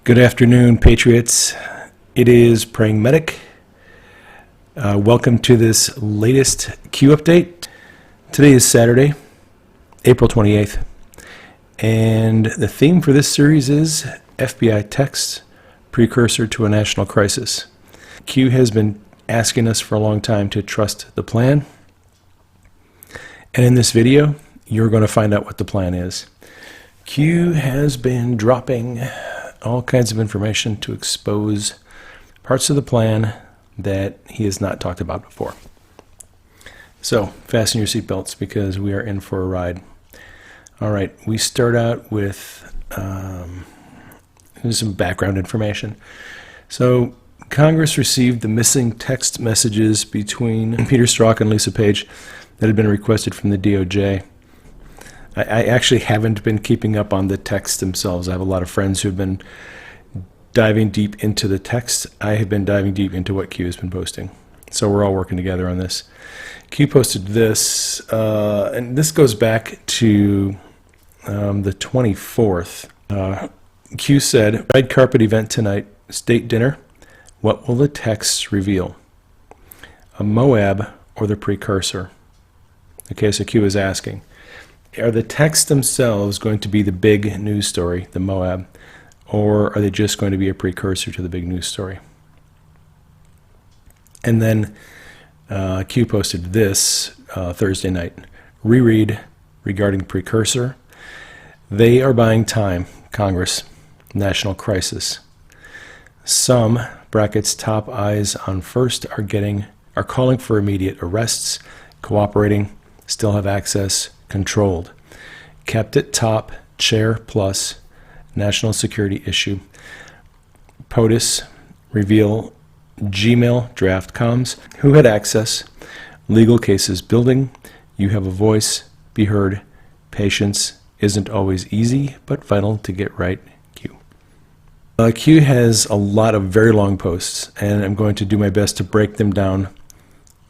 Good afternoon, Patriots. It is Praying Medic. Welcome to this latest Q update. Today is Saturday, April 28th, and the theme for this series is FBI texts, precursor to a national crisis. Q has been asking us for a long time to trust the plan, and in this video, you're going to find out what the plan is. Q has been dropping all kinds of information to expose parts of the plan that he has not talked about before. So fasten your seatbelts because we are in for a ride. All right, we start out with some background information. So Congress received the missing text messages between Peter Strzok and Lisa Page that had been requested from the DOJ. I actually haven't been keeping up on the texts themselves. I have a lot of friends who have been diving deep into the text. I have been diving deep into what Q has been posting. So we're all working together on this. Q posted this, and this goes back to the 24th. Q said, red carpet event tonight, state dinner. What will the texts reveal? A Moab or the precursor? Okay, so Q is asking, are the texts themselves going to be the big news story, the Moab, or are they just going to be a precursor to the big news story? And then Q posted this Thursday night. Reread regarding precursor. They are buying time, Congress, national crisis. Some, brackets, top eyes on first, are calling for immediate arrests, cooperating, still have access, controlled. Kept at top, chair plus, national security issue. POTUS, reveal Gmail draft comms. Who had access? Legal cases building. You have a voice. Be heard. Patience isn't always easy, but vital to get right. Q. Q has a lot of very long posts, and I'm going to do my best to break them down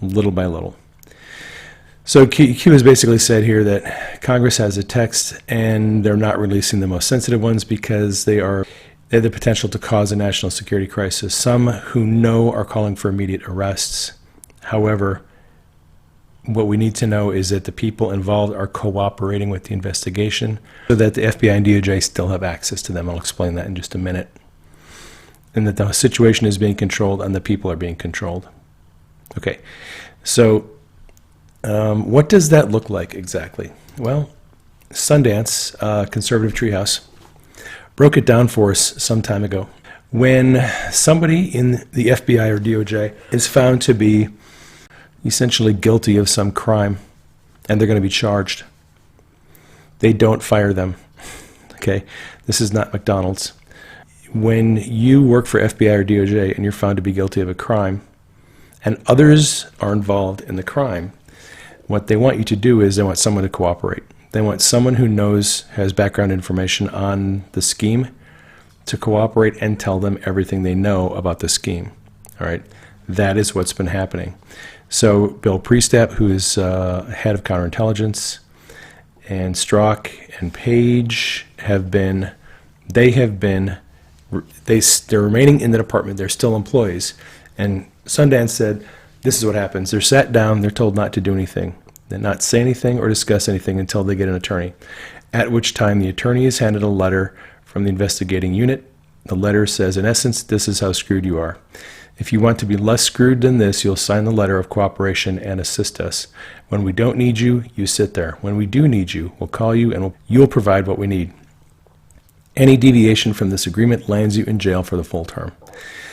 little by little. So Q has basically said here that Congress has a text and they're not releasing the most sensitive ones because they have the potential to cause a national security crisis. Some who know are calling for immediate arrests. However, what we need to know is that the people involved are cooperating with the investigation so that the FBI and DOJ still have access to them. I'll explain that in just a minute. And that the situation is being controlled and the people are being controlled. Okay, so what does that look like exactly? Well, Sundance, Conservative Treehouse, broke it down for us some time ago. When somebody in the FBI or DOJ is found to be essentially guilty of some crime and they're going to be charged, they don't fire them. Okay, this is not McDonald's. When you work for FBI or DOJ and you're found to be guilty of a crime and others are involved in the crime, what they want you to do is they want someone to cooperate. They want someone who has background information on the scheme to cooperate and tell them everything they know about the scheme. All right, that is what's been happening. So Bill Priestap, who is head of counterintelligence, and Strzok and Page they're remaining in the department. They're still employees. And Sundance said, this is what happens. They're sat down, they're told not to do anything. They're not say anything or discuss anything until they get an attorney, at which time the attorney is handed a letter from the investigating unit. The letter says, in essence, this is how screwed you are. If you want to be less screwed than this, you'll sign the letter of cooperation and assist us. When we don't need you, you sit there. When we do need you, we'll call you and you'll provide what we need. Any deviation from this agreement lands you in jail for the full term.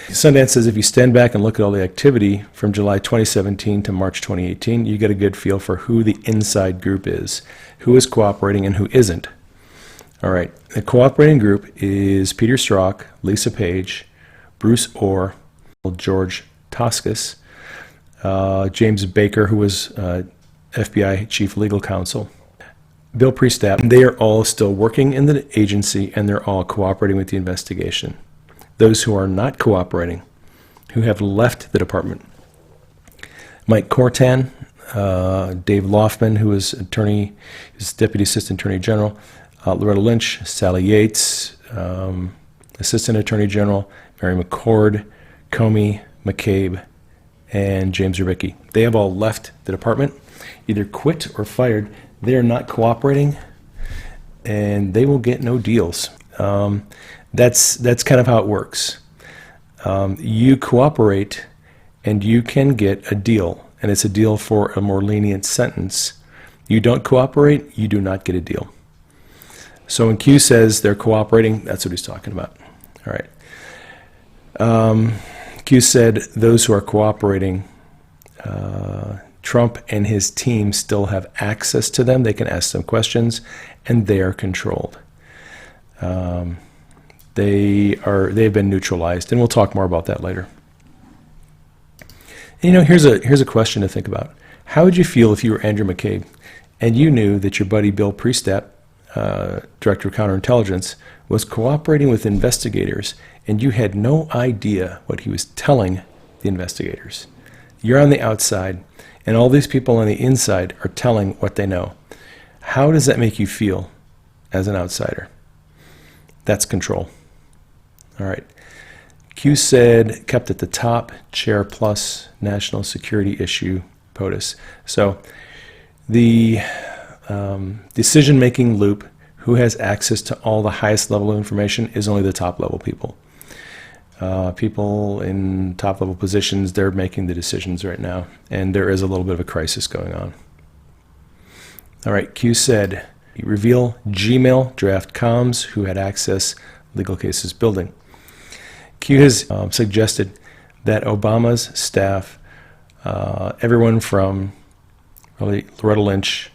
Sundance says if you stand back and look at all the activity from July 2017 to March 2018, you get a good feel for who the inside group is, who is cooperating and who isn't. All right, the cooperating group is Peter Strzok, Lisa Page, Bruce Orr, George Toscas, James Baker, who was FBI Chief Legal Counsel, Bill Priestap. They are all still working in the agency and they're all cooperating with the investigation. Those who are not cooperating, who have left the department. Mike Cortan, Dave Loftman, who is Deputy Assistant Attorney General, Loretta Lynch, Sally Yates, Assistant Attorney General Mary McCord, Comey, McCabe, and James Rubicki. They have all left the department, either quit or fired. They are not cooperating, and they will get no deals. That's kind of how it works. You cooperate, and you can get a deal, and it's a deal for a more lenient sentence. You don't cooperate, you do not get a deal. So when Q says they're cooperating, that's what he's talking about. All right. Q said those who are cooperating, Trump and his team still have access to them. They can ask them questions, and they are controlled. They've been neutralized, and we'll talk more about that later. And, here's a question to think about. How would you feel if you were Andrew McCabe and you knew that your buddy Bill Priestap, Director of Counterintelligence, was cooperating with investigators, and you had no idea what he was telling the investigators? You're on the outside, and all these people on the inside are telling what they know. How does that make you feel as an outsider? That's control. All right. Q said, kept at the top, chair plus national security issue, POTUS. So the decision-making loop, who has access to all the highest level of information, is only the top level people. People in top level positions, they're making the decisions right now, and there is a little bit of a crisis going on. All right, Q said, reveal Gmail draft comms, who had access, legal cases building. Q has suggested that Obama's staff, everyone from really Loretta Lynch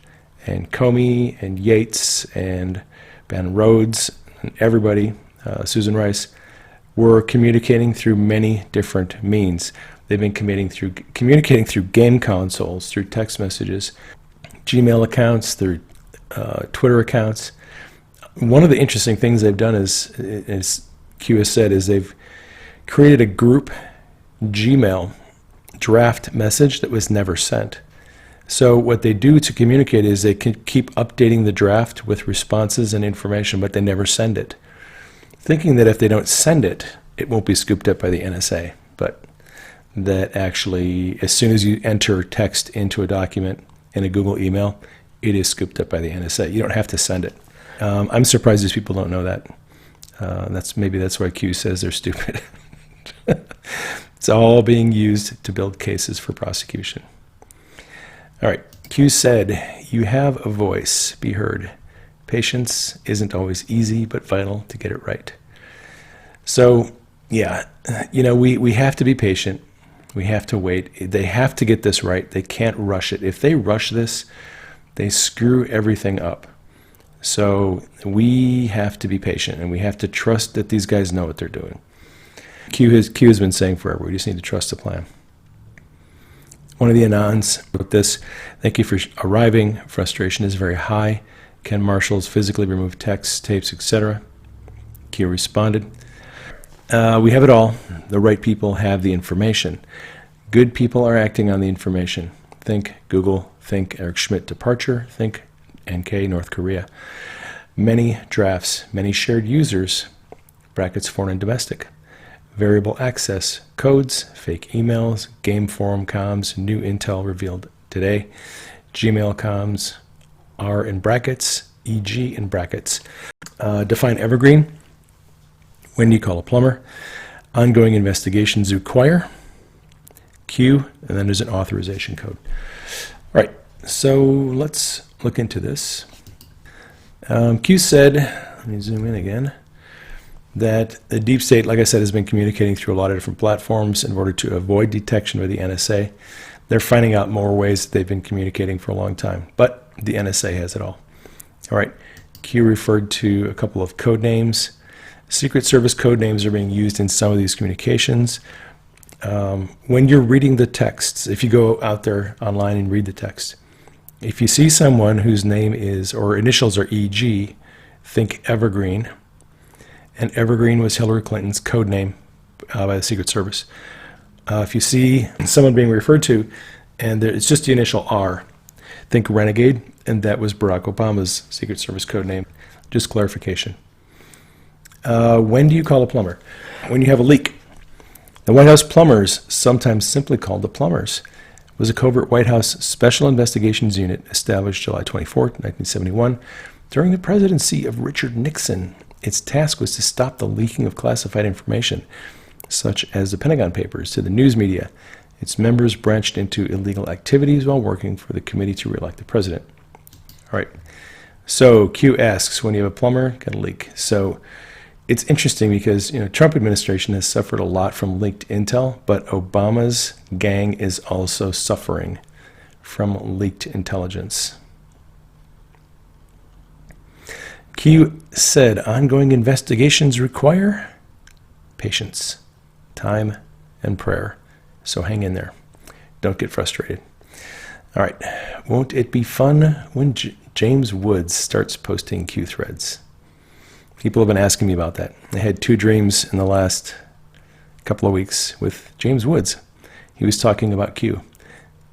and Comey and Yates and Bannon Rhodes and everybody, Susan Rice, were communicating through many different means. They've been communicating through game consoles, through text messages, Gmail accounts, through Twitter accounts. One of the interesting things they've done is, as Q has said, is they've created a group Gmail draft message that was never sent. So what they do to communicate is they can keep updating the draft with responses and information, but they never send it, thinking that if they don't send it, it won't be scooped up by the NSA. But that actually, as soon as you enter text into a document in a Google email, it is scooped up by the NSA. You don't have to send it. I'm surprised these people don't know that. Maybe that's why Q says they're stupid. It's all being used to build cases for prosecution. All right, Q said, you have a voice, be heard. Patience isn't always easy, but vital to get it right. So, yeah, we have to be patient. We have to wait. They have to get this right. They can't rush it. If they rush this, they screw everything up. So we have to be patient, and we have to trust that these guys know what they're doing. Q has been saying forever, we just need to trust the plan. One of the Anons wrote this: thank you for arriving. Frustration is very high. Can marshals physically remove texts, tapes, etc.? Q responded, we have it all. The right people have the information. Good people are acting on the information. Think Google, think Eric Schmidt departure, think NK North Korea. Many drafts, many shared users, brackets foreign and domestic. Variable access, codes, fake emails, game forum comms, new intel revealed today. Gmail comms are in brackets, EG in brackets. Define evergreen. When you call a plumber. Ongoing investigations require. Q, and then there's an authorization code. All right, so let's look into this. Q said, let me zoom in again, that the deep state, like I said, has been communicating through a lot of different platforms in order to avoid detection by the NSA. They're finding out more ways that they've been communicating for a long time, but the NSA has it all. All right, Q referred to a couple of code names. Secret Service code names are being used in some of these communications. When you're reading the texts, if you go out there online and read the text, if you see someone whose name is, or initials are EG, think Evergreen. And Evergreen was Hillary Clinton's code name by the Secret Service. If you see someone being referred to, and it's just the initial R, think Renegade, and that was Barack Obama's Secret Service code name. Just clarification. When do you call a plumber? When you have a leak. The White House plumbers, sometimes simply called the plumbers, was a covert White House Special Investigations Unit established July 24, 1971, during the presidency of Richard Nixon. Its task was to stop the leaking of classified information, such as the Pentagon Papers, to the news media. Its members branched into illegal activities while working for the committee to re-elect the president. All right. So Q asks, when you have a plumber, got a leak. So it's interesting because Trump administration has suffered a lot from leaked intel, but Obama's gang is also suffering from leaked intelligence. Q said, ongoing investigations require patience, time, and prayer. So hang in there. Don't get frustrated. All right. Won't it be fun when James Woods starts posting Q threads? People have been asking me about that. I had 2 dreams in the last couple of weeks with James Woods. He was talking about Q.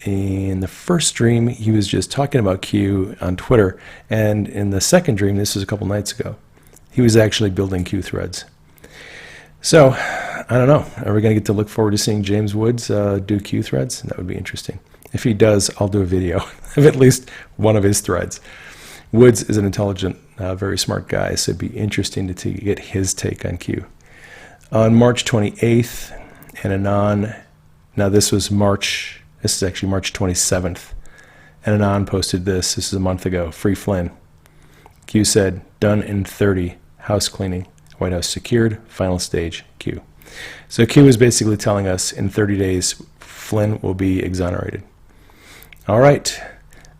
In the first dream, he was just talking about Q on Twitter. And in the second dream, this was a couple nights ago, he was actually building Q threads. So, I don't know. Are we going to get to look forward to seeing James Woods do Q threads? That would be interesting. If he does, I'll do a video of at least one of his threads. Woods is an intelligent, very smart guy, so it'd be interesting to get his take on Q. On March 28th, and Anon, now this is actually March 27th, and Anon posted this. This is a month ago. Free Flynn. Q said, done in 30, house cleaning, White House secured, final stage, Q. So Q is basically telling us in 30 days, Flynn will be exonerated. All right,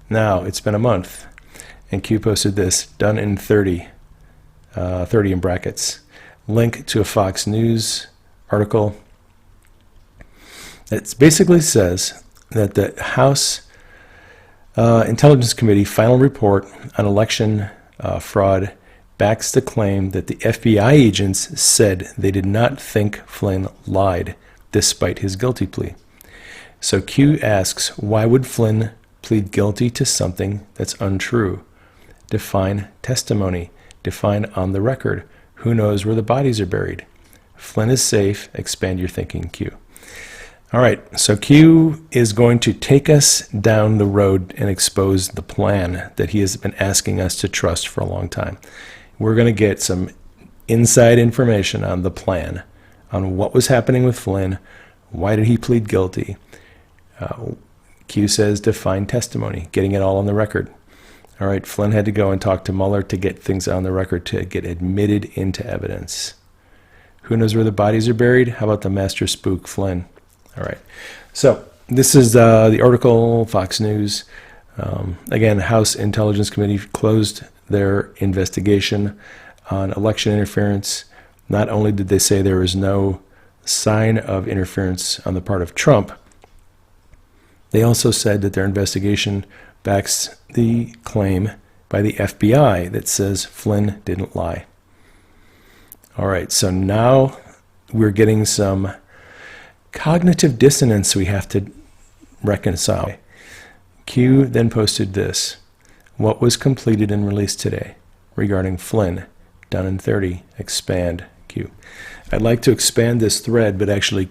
now it's been a month. And Q posted this, done in 30, 30 in brackets. Link to a Fox News article. It basically says that the House Intelligence Committee final report on election fraud backs the claim that the FBI agents said they did not think Flynn lied, despite his guilty plea. So Q asks, why would Flynn plead guilty to something that's untrue? Define testimony. Define on the record. Who knows where the bodies are buried? Flynn is safe. Expand your thinking, Q. All right, so Q is going to take us down the road and expose the plan that he has been asking us to trust for a long time. We're going to get some inside information on the plan, on what was happening with Flynn, why did he plead guilty. Q says define testimony, getting it all on the record. All right, Flynn had to go and talk to Mueller to get things on the record, to get admitted into evidence. Who knows where the bodies are buried? How about the master spook, Flynn? All right, so this is the article, Fox News. Again, House Intelligence Committee closed their investigation on election interference. Not only did they say there was no sign of interference on the part of Trump, they also said that their investigation backs the claim by the FBI that says Flynn didn't lie. All right, so now we're getting some cognitive dissonance we have to reconcile. Q then posted this. What was completed and released today regarding Flynn, done in 30, expand, Q. I'd like to expand this thread, but actually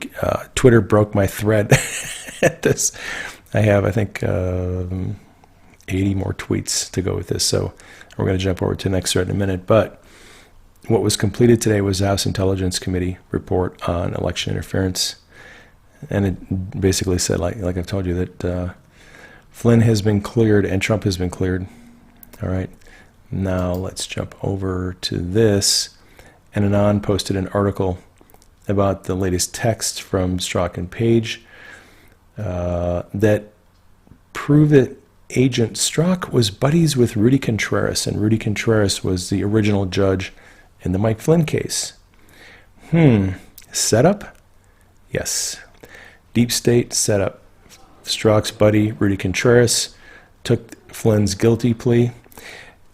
Twitter broke my thread at this. I have, I think, 80 more tweets to go with this, so we're going to jump over to the next thread in a minute. But what was completed today was the House Intelligence Committee report on election interference, and it basically said, like I've told you, that Flynn has been cleared and Trump has been cleared. All right, now let's jump over to this. And Anon posted an article about the latest text from Strzok and Page that prove that Agent Strzok was buddies with Rudy Contreras, and Rudy Contreras was the original judge in the Mike Flynn case. Setup? Yes. Deep state setup. Strzok's buddy, Rudy Contreras, took Flynn's guilty plea.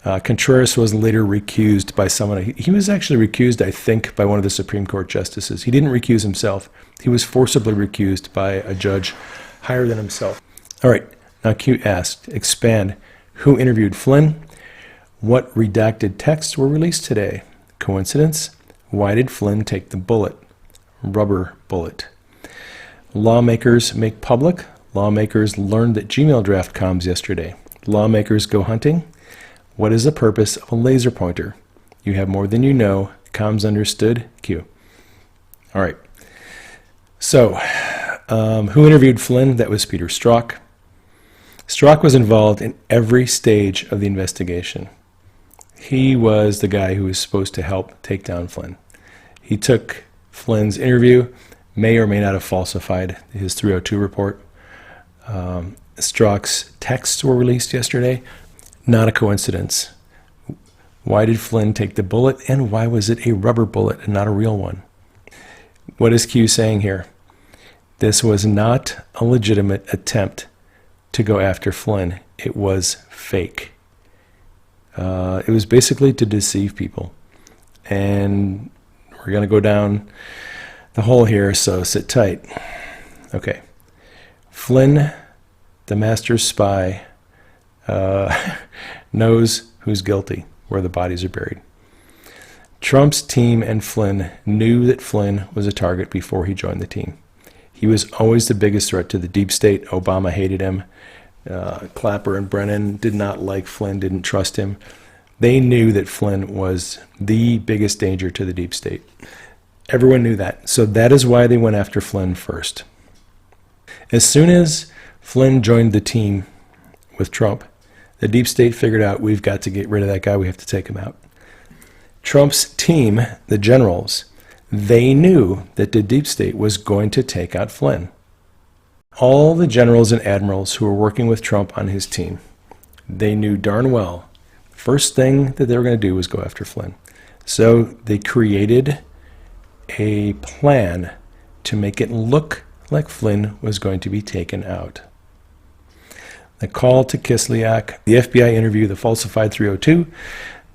Contreras was later recused by someone. He was actually recused, I think, by one of the Supreme Court justices. He didn't recuse himself. He was forcibly recused by a judge higher than himself. All right, now Q asked, expand. Who interviewed Flynn? What redacted texts were released today? Coincidence? Why did Flynn take the bullet? Rubber bullet. Lawmakers make public. Lawmakers learned that Gmail draft comms yesterday. Lawmakers go hunting. What is the purpose of a laser pointer? You have more than you know. Comms understood. Q. All right. So, who interviewed Flynn? That was Peter Strzok. Strzok was involved in every stage of the investigation. He was the guy who was supposed to help take down Flynn. He took Flynn's interview, may or may not have falsified his 302 report. Strzok's texts were released yesterday. Not a coincidence. Why did Flynn take the bullet, and why was it a rubber bullet and not a real one? What is Q saying here? This was not a legitimate attempt to go after Flynn. It was fake. It was basically to deceive people. And we're going to go down the hole here, so sit tight. Okay. Flynn, the master spy, knows who's guilty, where the bodies are buried. Trump's team and Flynn knew that Flynn was a target before he joined the team. He was always the biggest threat to the deep state. Obama hated him. Clapper and Brennan did not like Flynn, didn't trust him. They knew that Flynn was the biggest danger to the deep state. Everyone knew that. So that is why they went after Flynn first. As soon as Flynn joined the team with Trump, the deep state figured out, we've got to get rid of that guy. We have to take him out. Trump's team, the generals, they knew that the deep state was going to take out Flynn. All the generals and admirals who were working with Trump on his team, they knew darn well the first thing that they were going to do was go after Flynn. So they created a plan to make it look like Flynn was going to be taken out. The call to Kislyak, the FBI interview, the falsified 302,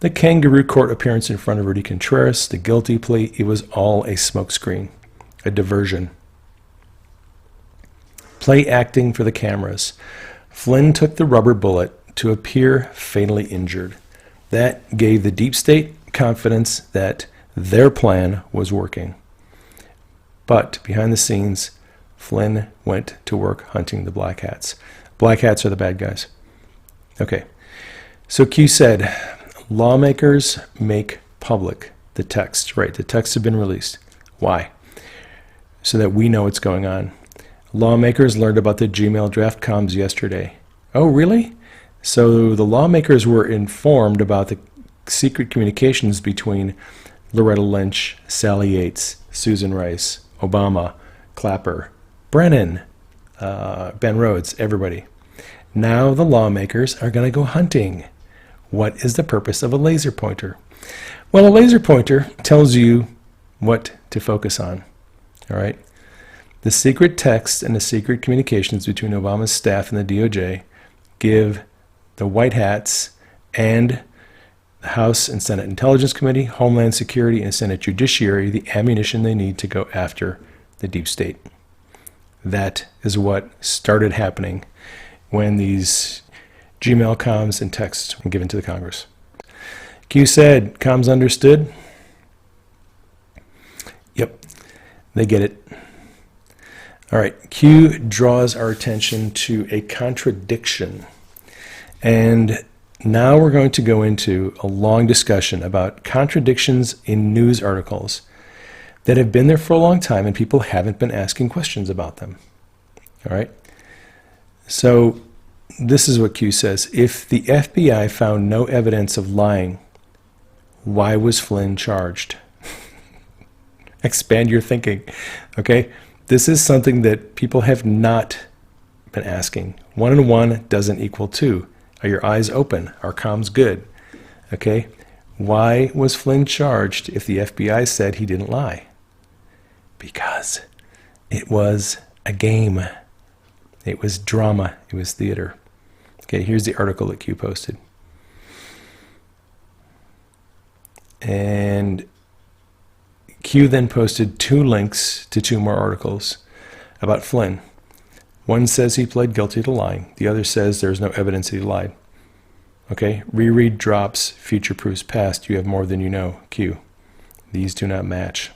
the kangaroo court appearance in front of Rudy Contreras, the guilty plea, it was all a smokescreen, a diversion. Play acting for the cameras. Flynn took the rubber bullet to appear fatally injured. That gave the deep state confidence that their plan was working. But behind the scenes, Flynn went to work hunting the black hats. Black hats are the bad guys. Okay, so Q said, lawmakers make public the text. Right, the texts have been released. Why? So that we know what's going on. Lawmakers learned about the Gmail draft comms yesterday. Oh, really? So the lawmakers were informed about the secret communications between Loretta Lynch, Sally Yates, Susan Rice, Obama, Clapper, Brennan, Ben Rhodes, everybody. Now the lawmakers are going to go hunting. What is the purpose of a laser pointer? Well, a laser pointer tells you what to focus on. All right. The secret texts and the secret communications between Obama's staff and the DOJ give the White Hats and the House and Senate Intelligence Committee, Homeland Security, and Senate Judiciary the ammunition they need to go after the deep state. That is what started happening when these Gmail comms and texts were given to the Congress. Q said, comms understood? Yep, they get it. All right, Q draws our attention to a contradiction. And now we're going to go into a long discussion about contradictions in news articles that have been there for a long time and people haven't been asking questions about them. All right? So this is what Q says. If the FBI found no evidence of lying, why was Flynn charged? Expand your thinking, okay? This is something that people have not been asking. 1 and 1 doesn't equal 2. Are your eyes open? Are comms good? Okay? Why was Flynn charged if the FBI said he didn't lie? Because it was a game. It was drama. It was theater. Okay, here's the article that Q posted. And Q then posted 2 links to 2 more articles about Flynn. One says he pled guilty to lying. The other says there's no evidence that he lied. Okay, reread drops, future proofs past. You have more than you know. Q. These do not match.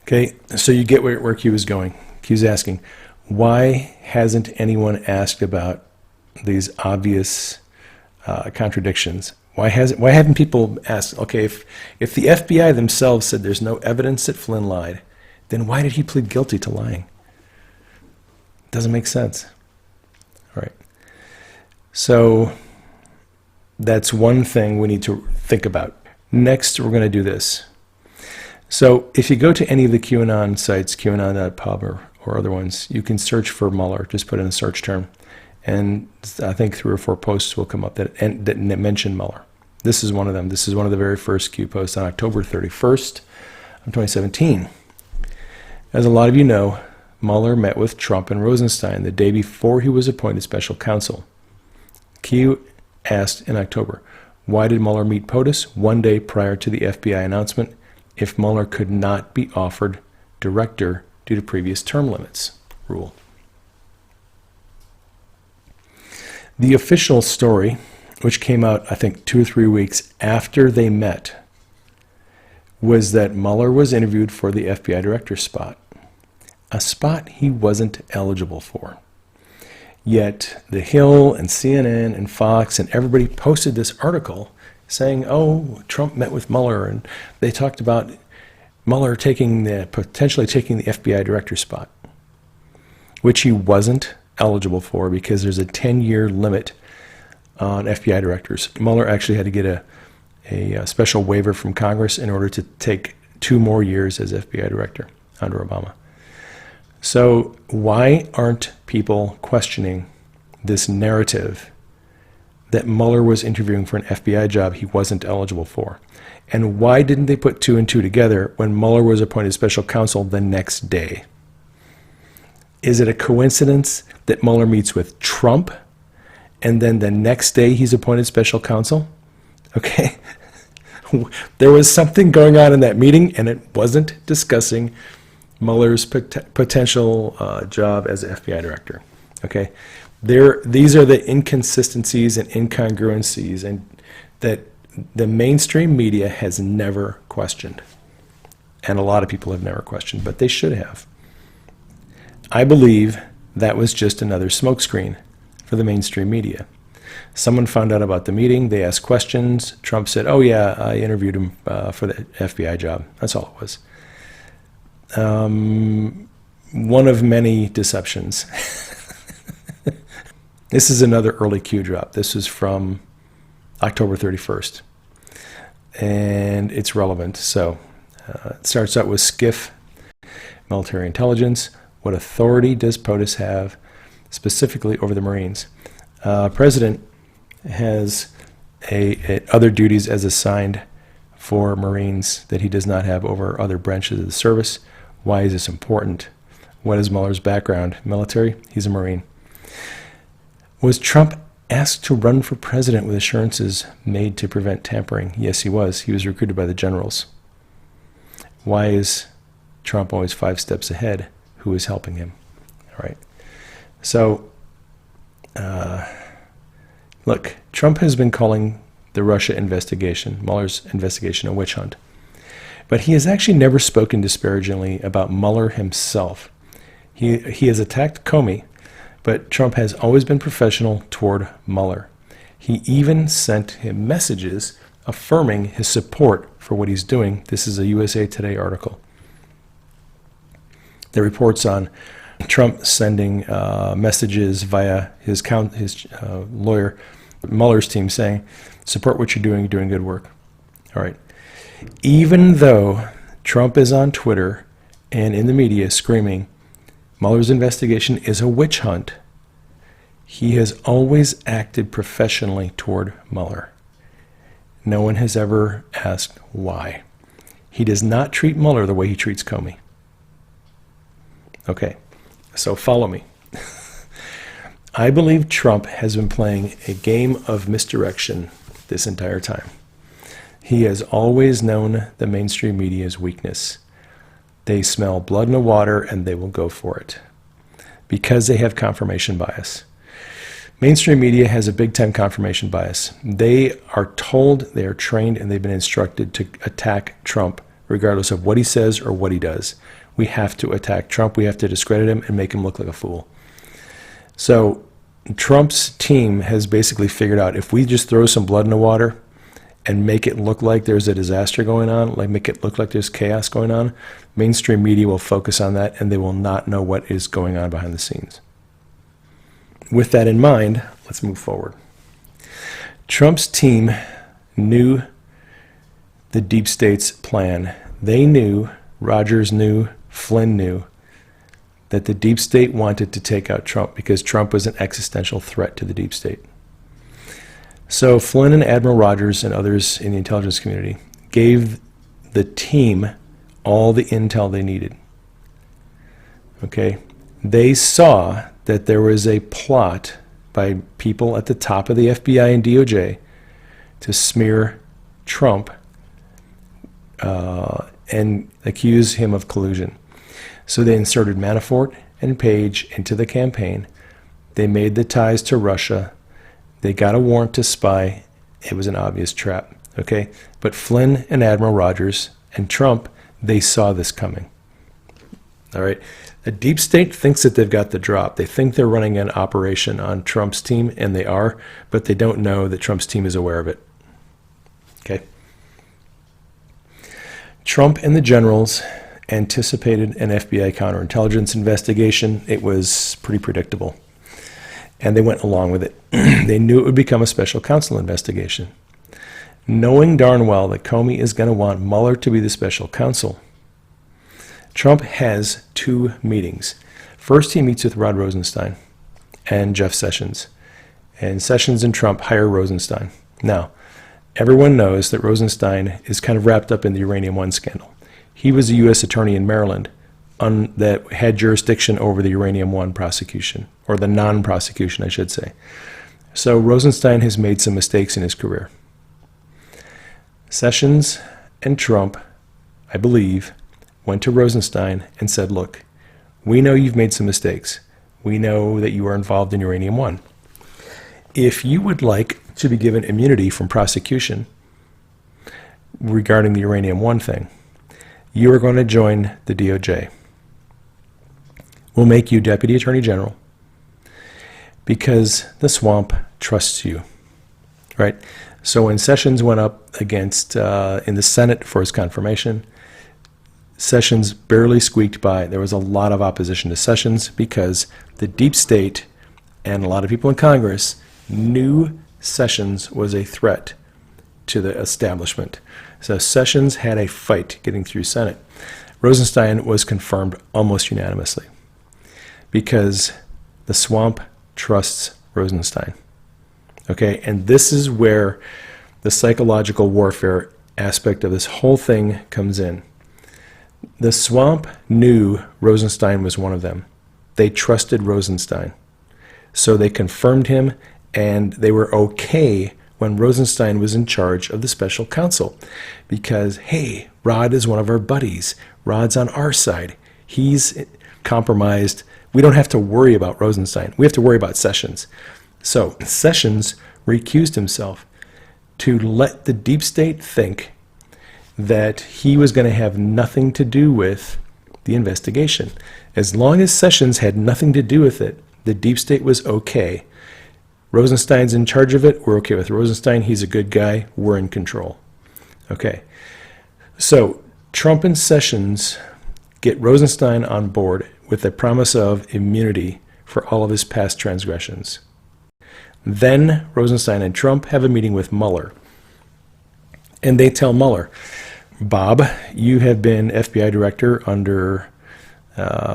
Okay, so you get where Q is going. Q's asking, why hasn't anyone asked about these obvious contradictions? Why haven't people asked, okay, if the FBI themselves said there's no evidence that Flynn lied, then why did he plead guilty to lying? Doesn't make sense. All right. So that's one thing we need to think about. Next, we're going to do this. So if you go to any of the QAnon sites, QAnon.pub or other ones, you can search for Mueller. Just put in a search term. And I think 3 or 4 posts will come up that mention Mueller. This is one of them. This is one of the very first Q posts on October 31st of 2017. As a lot of you know, Mueller met with Trump and Rosenstein the day before he was appointed special counsel. Q asked in October, why did Mueller meet POTUS 1 day prior to the FBI announcement if Mueller could not be offered director due to previous term limits rule? The official story, which came out, I think, 2 or 3 weeks after they met, was that Mueller was interviewed for the FBI director spot, a spot he wasn't eligible for. Yet The Hill and CNN and Fox and everybody posted this article saying, oh, Trump met with Mueller, and they talked about Mueller potentially taking the FBI director spot, which he wasn't eligible for because there's a 10-year limit on FBI directors. Mueller actually had to get a special waiver from Congress in order to take 2 more years as FBI director under Obama. So why aren't people questioning this narrative that Mueller was interviewing for an FBI job he wasn't eligible for? And why didn't they put 2 and 2 together when Mueller was appointed special counsel the next day? Is it a coincidence that Mueller meets with Trump and then the next day he's appointed special counsel? Okay. There was something going on in that meeting, and it wasn't discussing Mueller's potential job as FBI director. Okay. These are the inconsistencies and incongruencies and that the mainstream media has never questioned. And a lot of people have never questioned, but they should have. I believe that was just another smokescreen for the mainstream media. Someone found out about the meeting, they asked questions, Trump said, oh yeah, I interviewed him for the FBI job. That's all it was. One of many deceptions. This is another early Q drop. This is from October 31st. And it's relevant. So it starts out with SCIF, military intelligence. What authority does POTUS have specifically over the Marines? President has other duties as assigned for Marines that he does not have over other branches of the service. Why is this important? What is Mueller's background? Military? He's a Marine. Was Trump asked to run for president with assurances made to prevent tampering? Yes, he was. He was recruited by the generals. Why is Trump always 5 steps ahead? Who is helping him? All right. So, look, Trump has been calling the Russia investigation, Mueller's investigation, a witch hunt. But he has actually never spoken disparagingly about Mueller himself. He has attacked Comey, but Trump has always been professional toward Mueller. He even sent him messages affirming his support for what he's doing. This is a USA Today article that reports on Trump sending messages via his lawyer, Mueller's team, saying, support what you're doing good work. All right. Even though Trump is on Twitter and in the media screaming, Mueller's investigation is a witch hunt, he has always acted professionally toward Mueller. No one has ever asked why. He does not treat Mueller the way he treats Comey. Okay, so follow me. I believe Trump has been playing a game of misdirection this entire time. He has always known the mainstream media's weakness. They smell blood in the water and they will go for it because they have confirmation bias. Mainstream media has a big-time confirmation bias. They are told, they are trained, and they've been instructed to attack Trump regardless of what he says or what he does. We have to attack Trump. We have to discredit him and make him look like a fool. So Trump's team has basically figured out if we just throw some blood in the water and make it look like there's a disaster going on, like make it look like there's chaos going on, mainstream media will focus on that and they will not know what is going on behind the scenes. With that in mind, let's move forward. Trump's team knew the deep state's plan. They knew, Rogers knew, Flynn knew, that the deep state wanted to take out Trump because Trump was an existential threat to the deep state. So Flynn and Admiral Rogers and others in the intelligence community gave the team all the intel they needed. Okay? They saw that there was a plot by people at the top of the FBI and DOJ to smear Trump and accuse him of collusion. So they inserted Manafort and Page into the campaign. They made the ties to Russia. They got a warrant to spy. It was an obvious trap. Okay? But Flynn and Admiral Rogers and Trump, they saw this coming. All right? The deep state thinks that they've got the drop. They think they're running an operation on Trump's team, and they are, but they don't know that Trump's team is aware of it. Okay? Trump and the generals anticipated an FBI counterintelligence investigation. It was pretty predictable, and they went along with it. They knew it would become a special counsel investigation. Knowing darn well that Comey is going to want Mueller to be the special counsel, Trump has 2 meetings. First, he meets with Rod Rosenstein and Jeff Sessions. And Sessions and Trump hire Rosenstein. Now, everyone knows that Rosenstein is kind of wrapped up in the Uranium One scandal. He was a U.S. attorney in Maryland that had jurisdiction over the Uranium One prosecution, or the non-prosecution, I should say. So Rosenstein has made some mistakes in his career. Sessions and Trump, I believe, went to Rosenstein and said, look, we know you've made some mistakes. We know that you are involved in Uranium One. If you would like to be given immunity from prosecution regarding the Uranium One thing, you are going to join the DOJ. We'll make you Deputy Attorney General because the swamp trusts you, right? So when Sessions went up against, in the Senate for his confirmation, Sessions barely squeaked by. There was a lot of opposition to Sessions because the deep state and a lot of people in Congress knew Sessions was a threat to the establishment. So Sessions had a fight getting through Senate. Rosenstein was confirmed almost unanimously because the swamp trusts Rosenstein. Okay, and this is where the psychological warfare aspect of this whole thing comes in. The swamp knew Rosenstein was one of them. They trusted Rosenstein. So they confirmed him, and they were okay when Rosenstein was in charge of the special counsel. Because, hey, Rod is one of our buddies. Rod's on our side. He's compromised. We don't have to worry about Rosenstein. We have to worry about Sessions. So Sessions recused himself to let the deep state think that he was going to have nothing to do with the investigation. As long as Sessions had nothing to do with it, the deep state was okay. Rosenstein's in charge of it. We're okay with Rosenstein. He's a good guy. We're in control. Okay. So Trump and Sessions get Rosenstein on board with the promise of immunity for all of his past transgressions. Then Rosenstein and Trump have a meeting with Mueller. And they tell Mueller, Bob, you have been FBI director under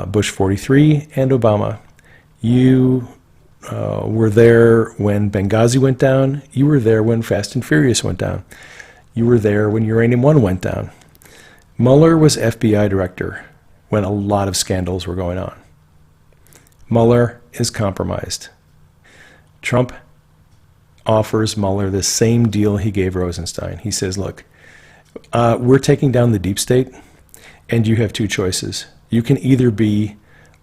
Bush 43 and Obama. You were there when Benghazi went down. You were there when Fast and Furious went down. You were there when Uranium One went down. Mueller was FBI director when a lot of scandals were going on. Mueller is compromised. Trump offers Mueller the same deal he gave Rosenstein. He says, look, we're taking down the deep state, and you have 2 choices. You can either be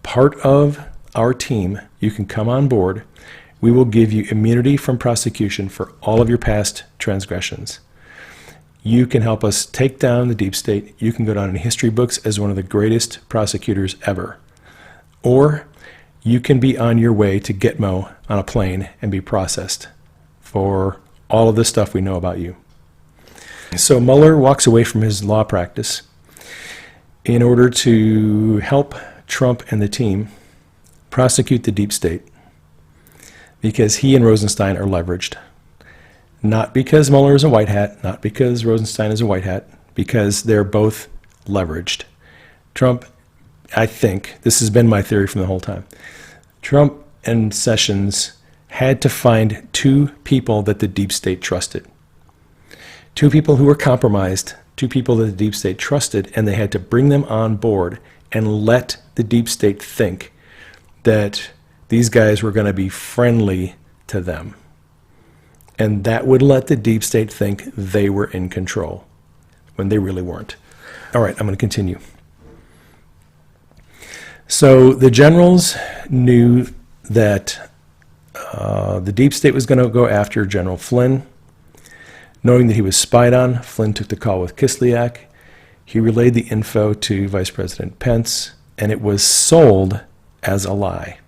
part of our team, you can come on board, We will give you immunity from prosecution for all of your past transgressions. You can help us take down the deep state. You can go down in history books as one of the greatest prosecutors ever. Or you can be on your way to Gitmo on a plane and be processed for all of the stuff we know about you. So Mueller walks away from his law practice in order to help Trump and the team prosecute the deep state, because he and Rosenstein are leveraged. Not because Mueller is a white hat, not because Rosenstein is a white hat, because they're both leveraged. Trump, I think, this has been my theory from the whole time, Trump and Sessions had to find two people that the deep state trusted. Two people who were compromised, two people that the deep state trusted, and they had to bring them on board and let the deep state think that these guys were going to be friendly to them. And that would let the deep state think they were in control when they really weren't. All right, I'm going to continue. So the generals knew that the deep state was going to go after General Flynn. Knowing that he was spied on, Flynn took the call with Kislyak. He relayed the info to Vice President Pence, and it was sold as a lie.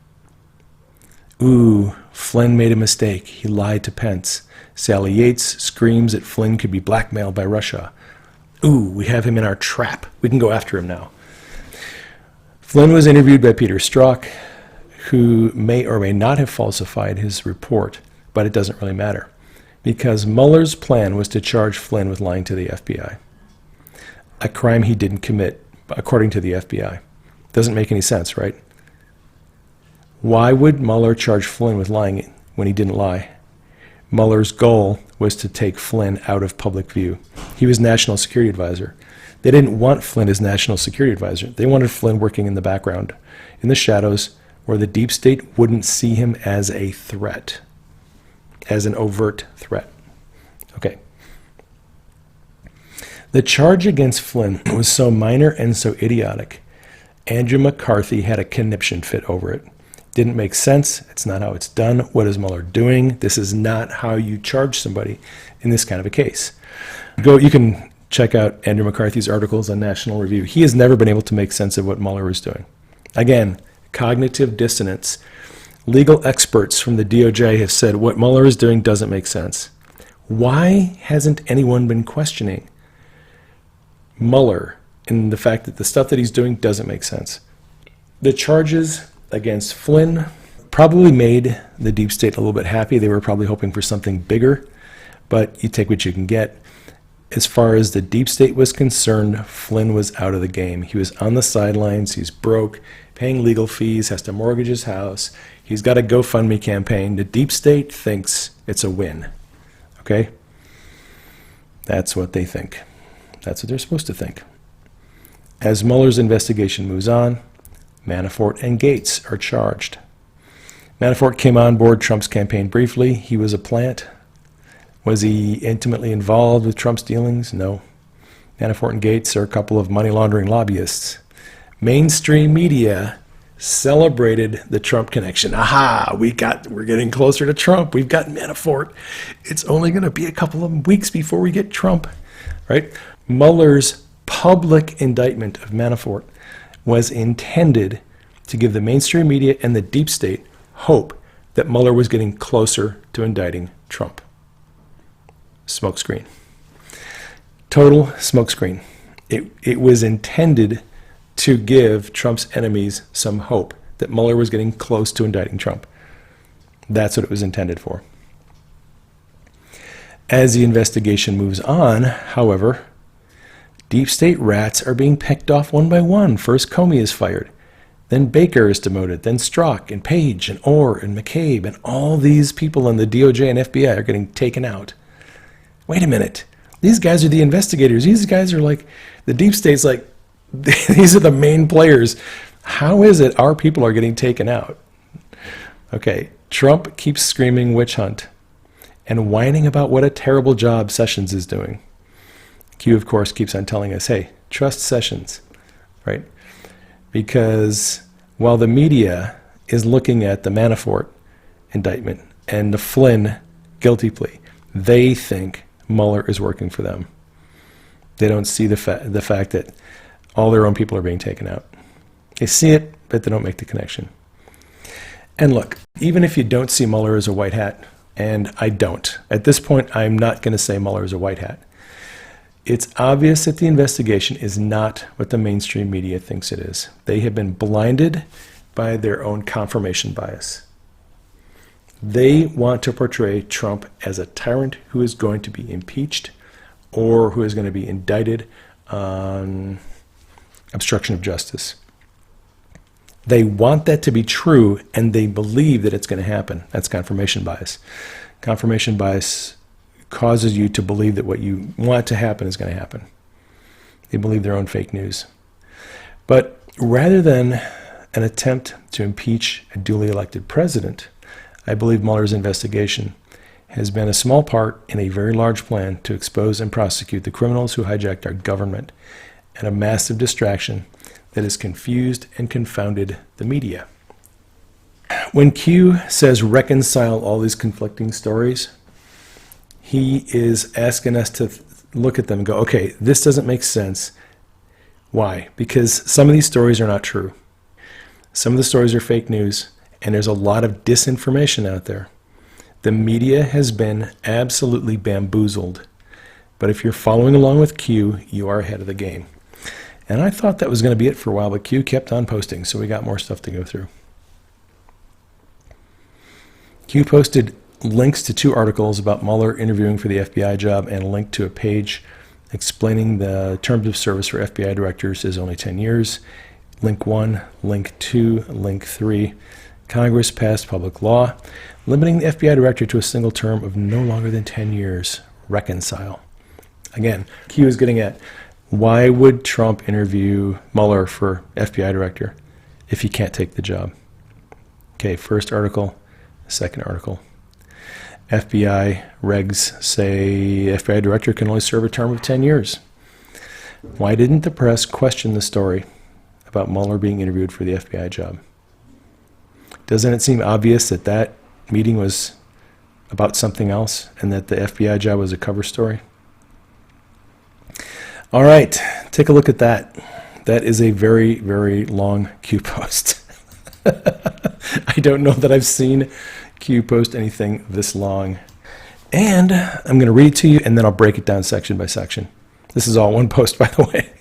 Ooh, Flynn made a mistake. He lied to Pence. Sally Yates screams that Flynn could be blackmailed by Russia. Ooh, we have him in our trap. We can go after him now. Flynn was interviewed by Peter Strzok, who may or may not have falsified his report, but it doesn't really matter, because Mueller's plan was to charge Flynn with lying to the FBI, a crime he didn't commit, according to the FBI. Doesn't make any sense, right? Why would Mueller charge Flynn with lying when he didn't lie? Mueller's goal was to take Flynn out of public view. He was National Security Advisor. They didn't want Flynn as National Security Advisor. They wanted Flynn working in the background, in the shadows, where the deep state wouldn't see him as a threat, as an overt threat. Okay. The charge against Flynn was so minor and so idiotic, Andrew McCarthy had a conniption fit over it. Didn't make sense. It's not how it's done. What is Mueller doing? This is not how you charge somebody in this kind of a case. You can check out Andrew McCarthy's articles on National Review. He has never been able to make sense of what Mueller was doing. Again, cognitive dissonance. Legal experts from the DOJ have said what Mueller is doing doesn't make sense. Why hasn't anyone been questioning Mueller in the fact that the stuff that he's doing doesn't make sense? The charges against Flynn probably made the deep state a little bit happy. They were probably hoping for something bigger, but you take what you can get. As far as the deep state was concerned, Flynn was out of the game. He was on the sidelines. He's broke, paying legal fees, has to mortgage his house. He's got a GoFundMe campaign. The deep state thinks it's a win. Okay? That's what they think. That's what they're supposed to think. As Mueller's investigation moves on, Manafort and Gates are charged. Manafort came on board Trump's campaign briefly. He was a plant. Was he intimately involved with Trump's dealings? No. Manafort and Gates are a couple of money laundering lobbyists. Mainstream media celebrated the Trump connection. Aha, we're getting closer to Trump. We've got Manafort. It's only going to be a couple of weeks before we get Trump, right? Mueller's public indictment of Manafort was intended to give the mainstream media and the deep state hope that Mueller was getting closer to indicting Trump. Smokescreen. Total smokescreen. It was intended to give Trump's enemies some hope that Mueller was getting close to indicting Trump. That's what it was intended for. As the investigation moves on, however, deep state rats are being picked off one by one. First Comey is fired. Then Baker is demoted. Then Strzok and Page and Orr and McCabe and all these people in the DOJ and FBI are getting taken out. Wait a minute. These guys are the investigators. These guys are like, the deep state's like, these are the main players. How is it our people are getting taken out? Okay, Trump keeps screaming witch hunt and whining about what a terrible job Sessions is doing. Q, of course, keeps on telling us, hey, trust Sessions, right? Because while the media is looking at the Manafort indictment and the Flynn guilty plea, they think Mueller is working for them. They don't see the fact that all their own people are being taken out. They see it, but they don't make the connection. And look, even if you don't see Mueller as a white hat, and I don't, at this point, I'm not going to say Mueller is a white hat. It's obvious that the investigation is not what the mainstream media thinks it is. They have been blinded by their own confirmation bias. They want to portray Trump as a tyrant who is going to be impeached or who is going to be indicted on obstruction of justice. They want that to be true, and they believe that it's going to happen. That's confirmation bias. Confirmation bias causes you to believe that what you want to happen is going to happen. They believe their own fake news. But rather than an attempt to impeach a duly elected president, I believe Mueller's investigation has been a small part in a very large plan to expose and prosecute the criminals who hijacked our government, and a massive distraction that has confused and confounded the media. When Q says reconcile all these conflicting stories, he is asking us to look at them and go, okay, this doesn't make sense. Why? Because some of these stories are not true. Some of the stories are fake news, and there's a lot of disinformation out there. The media has been absolutely bamboozled. But if you're following along with Q, you are ahead of the game. And I thought that was going to be it for a while, but Q kept on posting, so we got more stuff to go through. Q posted links to 2 articles about Mueller interviewing for the FBI job, and a link to a page explaining the terms of service for FBI directors is only 10 years. Link 1, Link 2, Link 3. Congress passed public law limiting the FBI director to a single term of no longer than 10 years. Reconcile. Again, Q is getting at, why would Trump interview Mueller for FBI director if he can't take the job? Okay, first article, second article. FBI regs say FBI director can only serve a term of 10 years. Why didn't the press question the story about Mueller being interviewed for the FBI job? Doesn't it seem obvious that that meeting was about something else and that the FBI job was a cover story? All right, take a look at that. That is a very, very long Q post. I don't know that I've seen Q post anything this long. And I'm going to read it to you, and then I'll break it down section by section. This is all one post, by the way.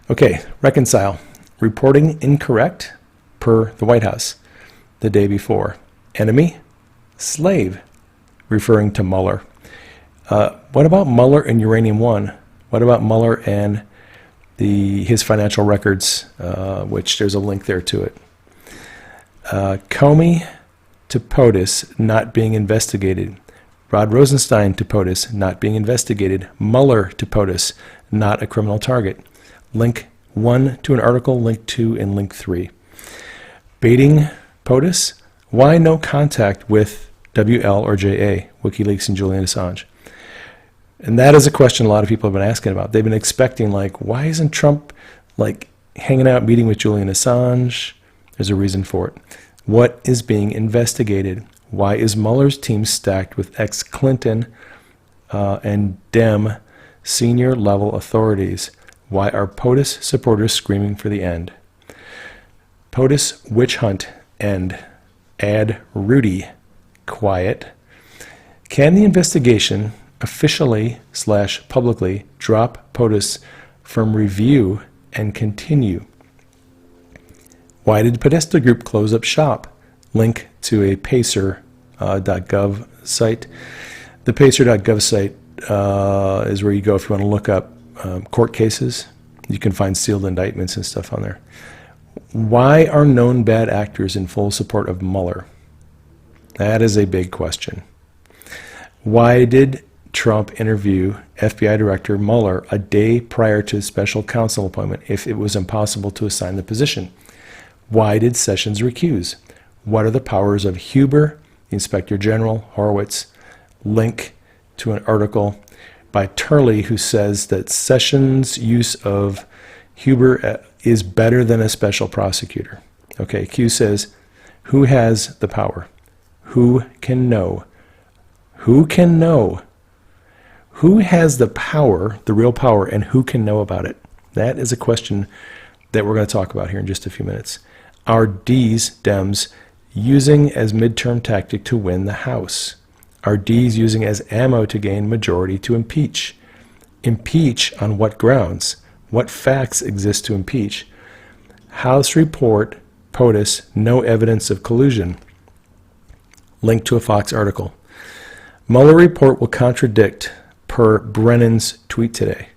Okay, reconcile. Reporting incorrect per the White House the day before. Enemy, slave, referring to Mueller. What about Mueller and Uranium One? What about Mueller and his financial records, which there's a link there to it? Comey to POTUS not being investigated. Rod Rosenstein to POTUS not being investigated. Mueller to POTUS, not a criminal target. Link 1 to an article, link 2, and link 3. Baiting POTUS. Why no contact with WL or JA, WikiLeaks and Julian Assange? And that is a question a lot of people have been asking about. They've been expecting, like, why isn't Trump, like, hanging out, meeting with Julian Assange? There's a reason for it. What is being investigated? Why is Mueller's team stacked with ex-Clinton and Dem senior level authorities? Why are POTUS supporters screaming for the end? POTUS witch hunt end. Add Rudy. Quiet. Can the investigation officially/publicly drop POTUS from review and continue? Why did Podesta Group close up shop? Link to a pacer.gov site. The pacer.gov site is where you go if you want to look up court cases. You can find sealed indictments and stuff on there. Why are known bad actors in full support of Mueller? That is a big question. Why did Trump interview FBI Director Mueller a day prior to his special counsel appointment if it was impossible to assign the position? Why did Sessions recuse? What are the powers of Huber, the Inspector General, Horowitz? Link to an article by Turley who says that Sessions' use of Huber is better than a special prosecutor. Okay, Q says, who has the power? Who can know? Who can know? Who has the power, the real power, and who can know about it? That is a question that we're going to talk about here in just a few minutes. Are D's, Dems, using as midterm tactic to win the House? Are D's using as ammo to gain majority to impeach? Impeach on what grounds? What facts exist to impeach? House report, POTUS, no evidence of collusion. Link to a Fox article. Mueller report will contradict per Brennan's tweet today.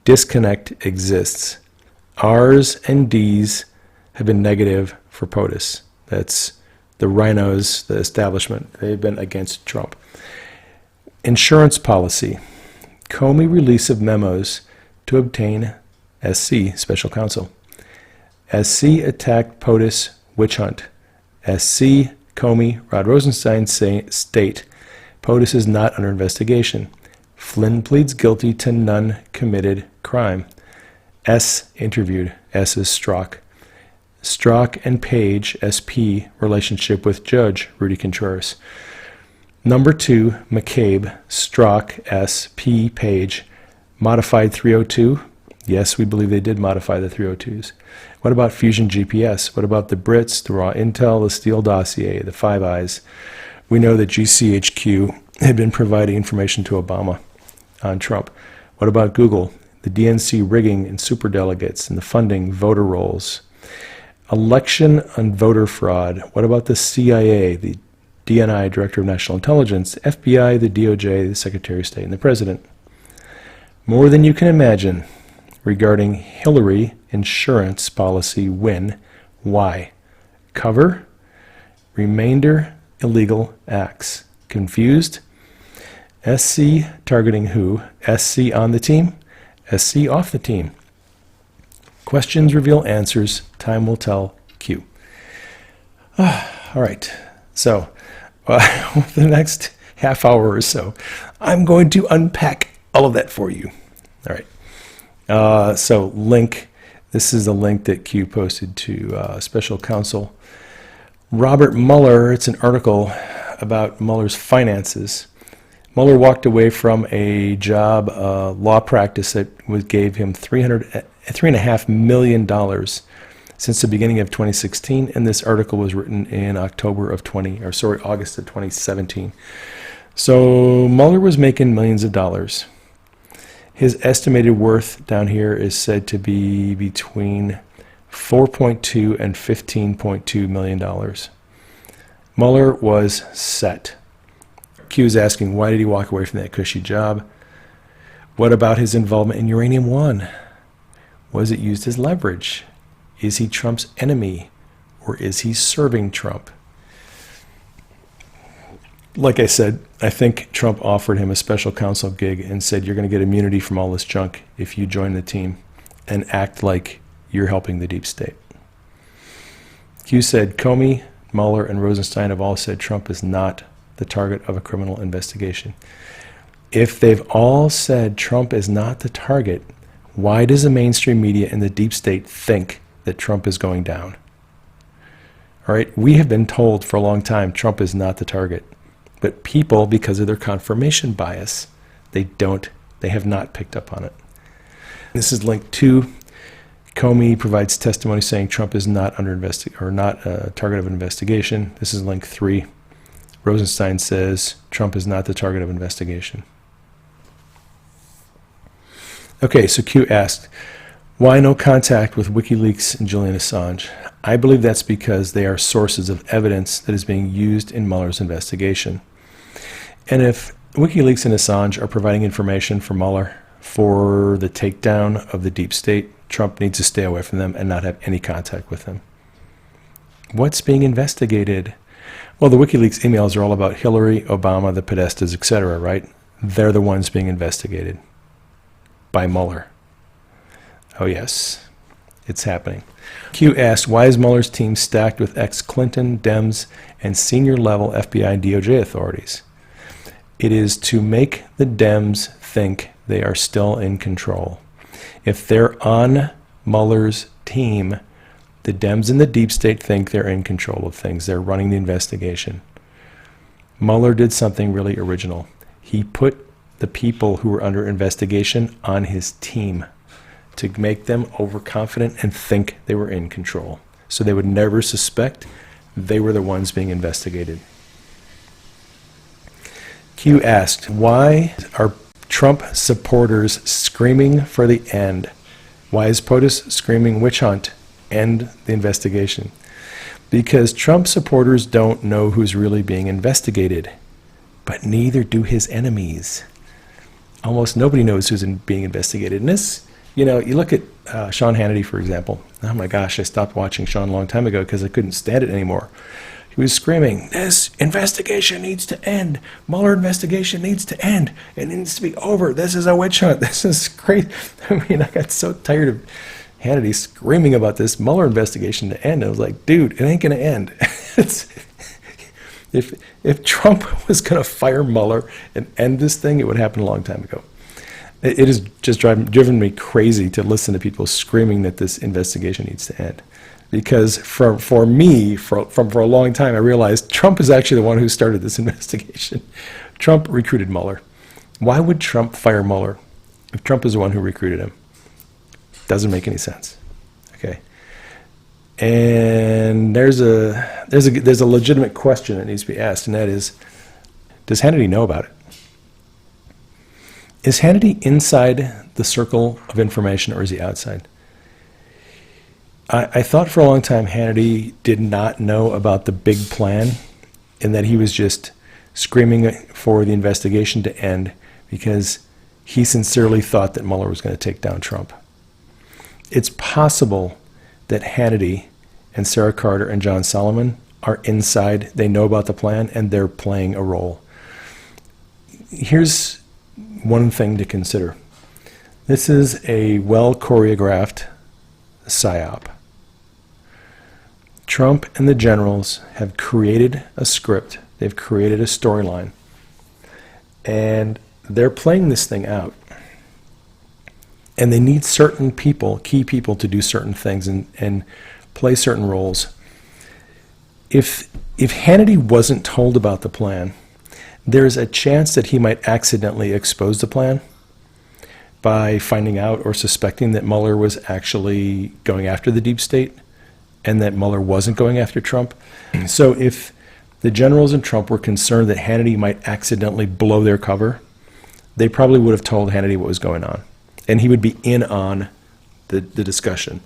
Disconnect exists. R's and D's have been negative for POTUS. That's the rhinos, the establishment. They've been against Trump. Insurance policy. Comey release of memos to obtain SC, special counsel. SC attacked POTUS witch hunt. SC, Comey, Rod Rosenstein state POTUS is not under investigation. Flynn pleads guilty to none committed crime. S interviewed. S is Strzok. Strzok and Page, SP, relationship with Judge Rudy Contreras. Number 2, McCabe, Strzok, SP, Page, modified 302. Yes, we believe they did modify the 302s. What about Fusion GPS? What about the Brits, the raw intel, the Steele dossier, the Five Eyes? We know that GCHQ had been providing information to Obama on Trump. What about Google? The DNC rigging and superdelegates and the funding, voter rolls. Election on voter fraud. What about the CIA, the DNI, Director of National Intelligence, the FBI, the DOJ, the Secretary of State, and the President? More than you can imagine regarding Hillary insurance policy win. Why? Cover, remainder, illegal acts. Confused? SC targeting who? SC on the team? SC off the team? Questions reveal answers. Time will tell. Q. All right. So, the next half hour or so, I'm going to unpack all of that for you. All right. So, link. This is a link that Q posted to Special Counsel Robert Mueller. It's an article about Mueller's finances. Mueller walked away from a job law practice that gave him $3.5 million since the beginning of 2016, and this article was written in August of 2017. So Mueller was making millions of dollars. His estimated worth down here is said to be between $4.2 and $15.2 million. Mueller was set. Q is asking, why did he walk away from that cushy job? What about his involvement in Uranium One? Was it used as leverage? Is he Trump's enemy, or is he serving Trump? Like I said, I think Trump offered him a special counsel gig and said, you're going to get immunity from all this junk if you join the team and act like you're helping the deep state. Q said, Comey, Mueller, and Rosenstein have all said Trump is not the target of a criminal investigation. If they've all said Trump is not the target, why does the mainstream media and the deep state think that Trump is going down? All right, we have been told for a long time Trump is not the target. But people, because of their confirmation bias, they have not picked up on it. This is link 2. Comey provides testimony saying Trump is not not a target of an investigation. This is link 3. Rosenstein says Trump is not the target of investigation. Okay, so Q asked, why no contact with WikiLeaks and Julian Assange? I believe that's because they are sources of evidence that is being used in Mueller's investigation. And if WikiLeaks and Assange are providing information for Mueller for the takedown of the deep state, Trump needs to stay away from them and not have any contact with them. What's being investigated? Well, the WikiLeaks emails are all about Hillary, Obama, the Podestas, etc., right? They're the ones being investigated by Mueller. Oh, yes, it's happening. Q asked, why is Mueller's team stacked with ex-Clinton, Dems, and senior-level FBI and DOJ authorities? It is to make the Dems think they are still in control. If they're on Mueller's team, the Dems and the deep state think they're in control of things. They're running the investigation. Mueller did something really original. He put the people who were under investigation on his team to make them overconfident and think they were in control, so they would never suspect they were the ones being investigated. Q asked, why are Trump supporters screaming for the end? Why is POTUS screaming witch hunt, end the investigation? Because Trump supporters don't know who's really being investigated, but neither do his enemies. Almost nobody knows who's being investigated. And this, you look at Sean Hannity, for example. Oh my gosh, I stopped watching Sean a long time ago because I couldn't stand it anymore. He was screaming, this investigation needs to end. Mueller investigation needs to end. It needs to be over. This is a witch hunt. This is great. I mean, I got so tired of Hannity screaming about this Mueller investigation to end. I was like, dude, it ain't going to end. If Trump was going to fire Mueller and end this thing, it would happen a long time ago. It has just driven me crazy to listen to people screaming that this investigation needs to end. Because for a long time, I realized Trump is actually the one who started this investigation. Trump recruited Mueller. Why would Trump fire Mueller if Trump is the one who recruited him? Doesn't make any sense. Okay. And there's a legitimate question that needs to be asked, and that is, does Hannity know about it? Is Hannity inside the circle of information, or is he outside? I thought for a long time Hannity did not know about the big plan, and that he was just screaming for the investigation to end because he sincerely thought that Mueller was going to take down Trump. It's possible that Hannity and Sarah Carter and John Solomon are inside, they know about the plan, and they're playing a role. Here's one thing to consider. This is a well-choreographed psyop. Trump and the generals have created a script. They've created a storyline. And they're playing this thing out. And they need certain people, key people, to do certain things and play certain roles. If Hannity wasn't told about the plan, there's a chance that he might accidentally expose the plan by finding out or suspecting that Mueller was actually going after the deep state and that Mueller wasn't going after Trump. So if the generals and Trump were concerned that Hannity might accidentally blow their cover, they probably would have told Hannity what was going on, and he would be in on the discussion.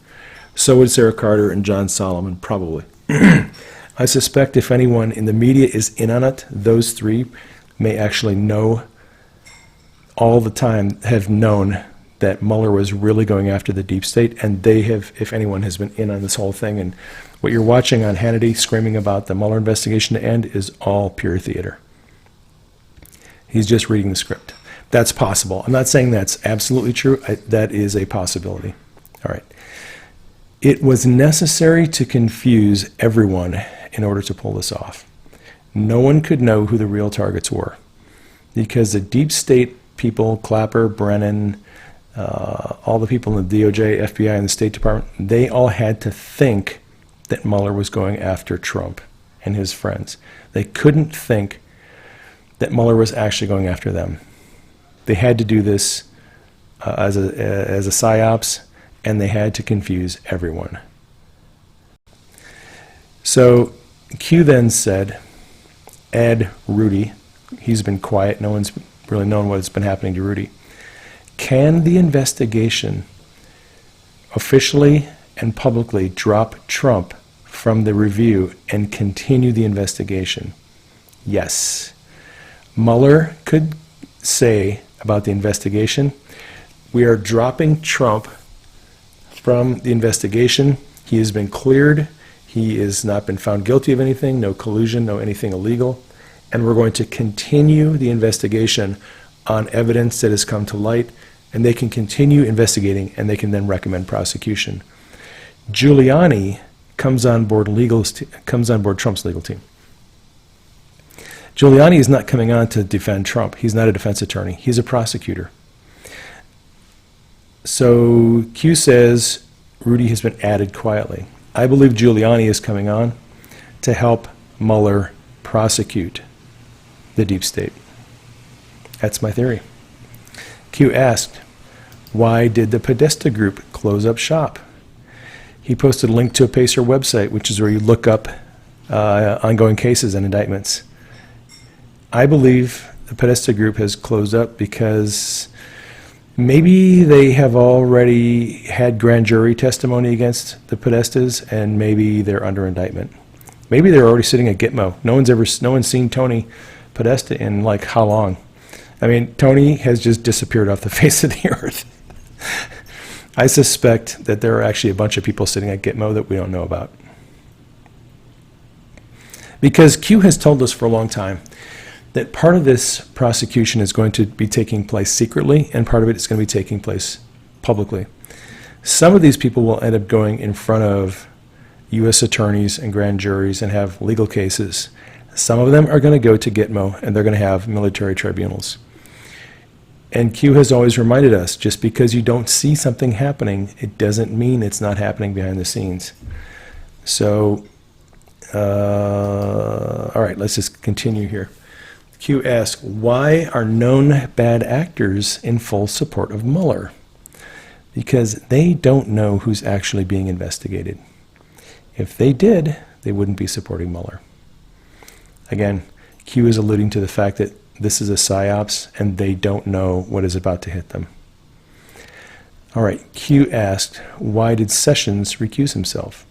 So would Sarah Carter and John Solomon, probably. I suspect if anyone in the media is in on it, those three may actually know all the time, have known that Mueller was really going after the deep state, and they have, if anyone has been in on this whole thing. And what you're watching on Hannity screaming about the Mueller investigation to end is all pure theater. He's just reading the script. That's possible. I'm not saying that's absolutely true. That is a possibility. All right. It was necessary to confuse everyone in order to pull this off. No one could know who the real targets were because the deep state people, Clapper, Brennan, all the people in the DOJ, FBI, and the State Department, they all had to think that Mueller was going after Trump and his friends. They couldn't think that Mueller was actually going after them. They had to do this as a psyops, and they had to confuse everyone. So Q then said, add Rudy. He's been quiet. No one's really known what's been happening to Rudy. Can the investigation officially and publicly drop Trump from the review and continue the investigation? Yes. Mueller could say about the investigation, we are dropping Trump from the investigation. He has been cleared. He has not been found guilty of anything, no collusion, no anything illegal. And we're going to continue the investigation on evidence that has come to light, and they can continue investigating, and they can then recommend prosecution. Giuliani comes on board Trump's legal team. Giuliani is not coming on to defend Trump. He's not a defense attorney. He's a prosecutor. So Q says Rudy has been added quietly. I believe Giuliani is coming on to help Mueller prosecute the deep state. That's my theory. Q asked, why did the Podesta Group close up shop? He posted a link to a PACER website, which is where you look up ongoing cases and indictments. I believe the Podesta Group has closed up because maybe they have already had grand jury testimony against the Podestas, and maybe they're under indictment. Maybe they're already sitting at Gitmo. No one's seen Tony Podesta in like how long? I mean, Tony has just disappeared off the face of the earth. I suspect that there are actually a bunch of people sitting at Gitmo that we don't know about. Because Q has told us for a long time that part of this prosecution is going to be taking place secretly, and part of it is going to be taking place publicly. Some of these people will end up going in front of U.S. attorneys and grand juries and have legal cases. Some of them are going to go to Gitmo, and they're going to have military tribunals. And Q has always reminded us, just because you don't see something happening, it doesn't mean it's not happening behind the scenes. So, all right, let's just continue here. Q asks, why are known bad actors in full support of Mueller? Because they don't know who's actually being investigated. If they did, they wouldn't be supporting Mueller. Again, Q is alluding to the fact that this is a psyops and they don't know what is about to hit them. All right, Q asked, why did Sessions recuse himself?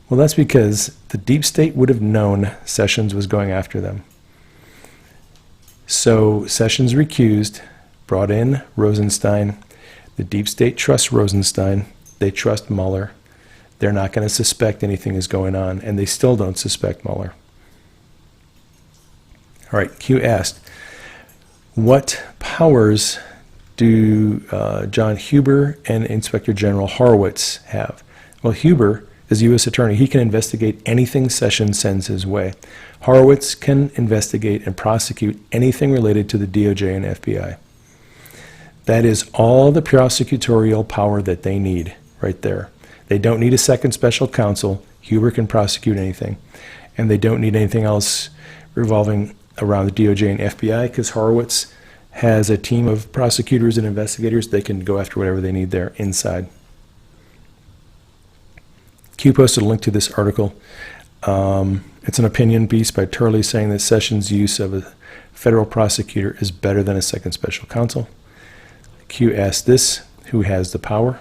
Well, that's because the deep state would have known Sessions was going after them. So Sessions recused, brought in Rosenstein. The deep state trusts Rosenstein. They trust Mueller. They're not going to suspect anything is going on, and they still don't suspect Mueller. All right, Q asked, what powers do John Huber and Inspector General Horowitz have? Well, Huber is U.S. Attorney. He can investigate anything Sessions sends his way. Horowitz can investigate and prosecute anything related to the DOJ and FBI. That is all the prosecutorial power that they need right there. They don't need a second special counsel. Huber can prosecute anything. And they don't need anything else revolving around the DOJ and FBI, because Horowitz has a team of prosecutors and investigators. They can go after whatever they need there inside. Q posted a link to this article. It's an opinion piece by Turley saying that Sessions' use of a federal prosecutor is better than a second special counsel. Q asked this, who has the power?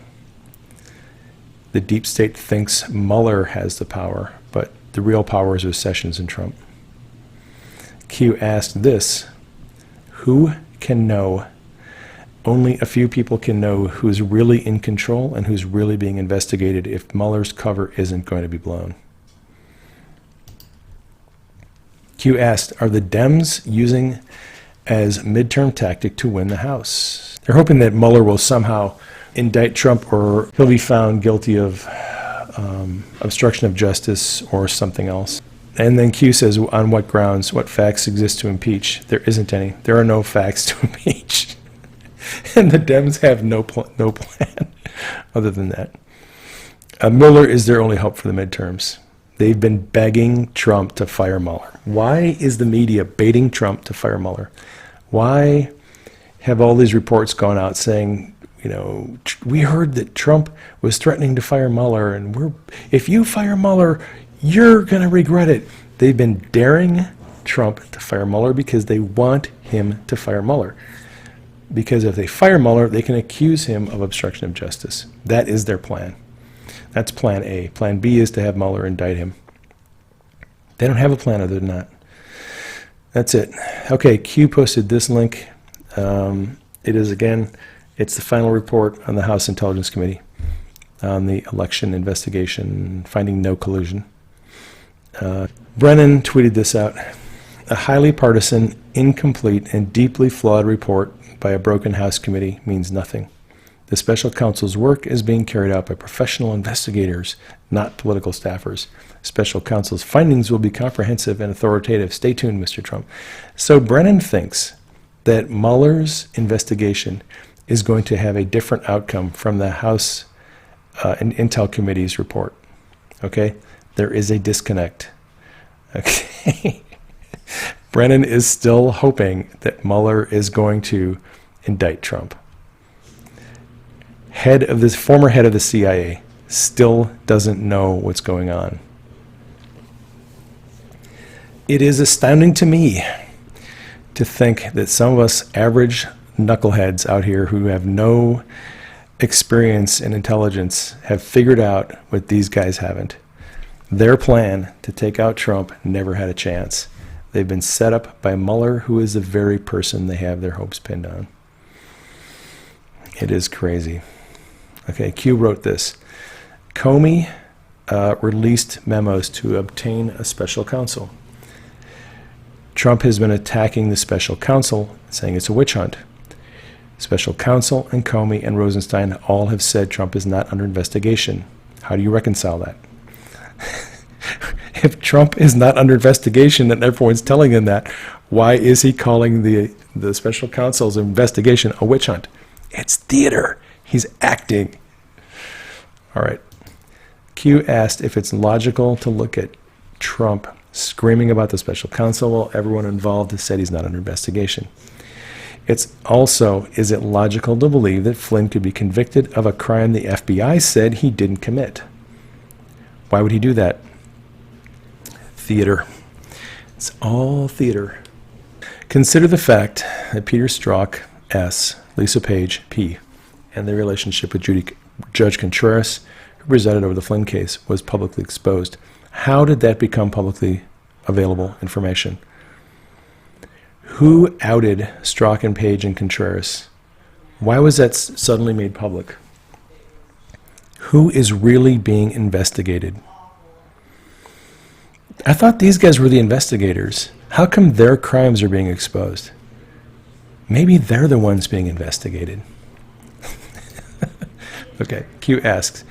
The deep state thinks Mueller has the power, but the real powers are Sessions and Trump. Q asked this, who can know? Only a few people can know who's really in control and who's really being investigated if Mueller's cover isn't going to be blown. Q asked, are the Dems using as midterm tactic to win the House? They're hoping that Mueller will somehow indict Trump, or he'll be found guilty of obstruction of justice or something else. And then Q says, on what grounds, what facts exist to impeach? There isn't any. There are no facts to impeach. And the Dems have no plan other than that. Mueller is their only hope for the midterms. They've been begging Trump to fire Mueller. Why is the media baiting Trump to fire Mueller? Why have all these reports gone out saying, you know, we heard that Trump was threatening to fire Mueller, and if you fire Mueller, you're going to regret it. They've been daring Trump to fire Mueller because they want him to fire Mueller. Because if they fire Mueller, they can accuse him of obstruction of justice. That is their plan. That's plan A. Plan B is to have Mueller indict him. They don't have a plan other than that. That's it. Okay, Q posted this link. It is, again, it's the final report on the House Intelligence Committee on the election investigation, finding no collusion. Brennan tweeted this out. A highly partisan, incomplete, and deeply flawed report by a broken House committee means nothing. The special counsel's work is being carried out by professional investigators, not political staffers. Special counsel's findings will be comprehensive and authoritative. Stay tuned, Mr. Trump. So Brennan thinks that Mueller's investigation is going to have a different outcome from the House Intel Committee's report. Okay? There is a disconnect. Okay? Brennan is still hoping that Mueller is going to indict Trump. Former head of the CIA still doesn't know what's going on. It is astounding to me to think that some of us average knuckleheads out here who have no experience and intelligence have figured out what these guys haven't. Their plan to take out Trump never had a chance. They've been set up by Mueller, who is the very person they have their hopes pinned on. It is crazy. Okay, Q wrote this. Comey released memos to obtain a special counsel. Trump has been attacking the special counsel, saying it's a witch hunt. Special counsel and Comey and Rosenstein all have said Trump is not under investigation. How do you reconcile that? If Trump is not under investigation and everyone's telling him that, why is he calling the special counsel's investigation a witch hunt? It's theater. He's acting. All right. Q asked if it's logical to look at Trump screaming about the special counsel while everyone involved has said he's not under investigation. It's also, is it logical to believe that Flynn could be convicted of a crime the FBI said he didn't commit? Why would he do that? Theater. It's all theater. Consider the fact that Peter Strzok, S., Lisa Page, P., and their relationship with Judge Contreras, who presided over the Flynn case, was publicly exposed. How did that become publicly available information? Who outed Strzok and Page and Contreras? Why was that suddenly made public? Who is really being investigated? I thought these guys were the investigators. How come their crimes are being exposed? Maybe they're the ones being investigated. Okay, Q asks,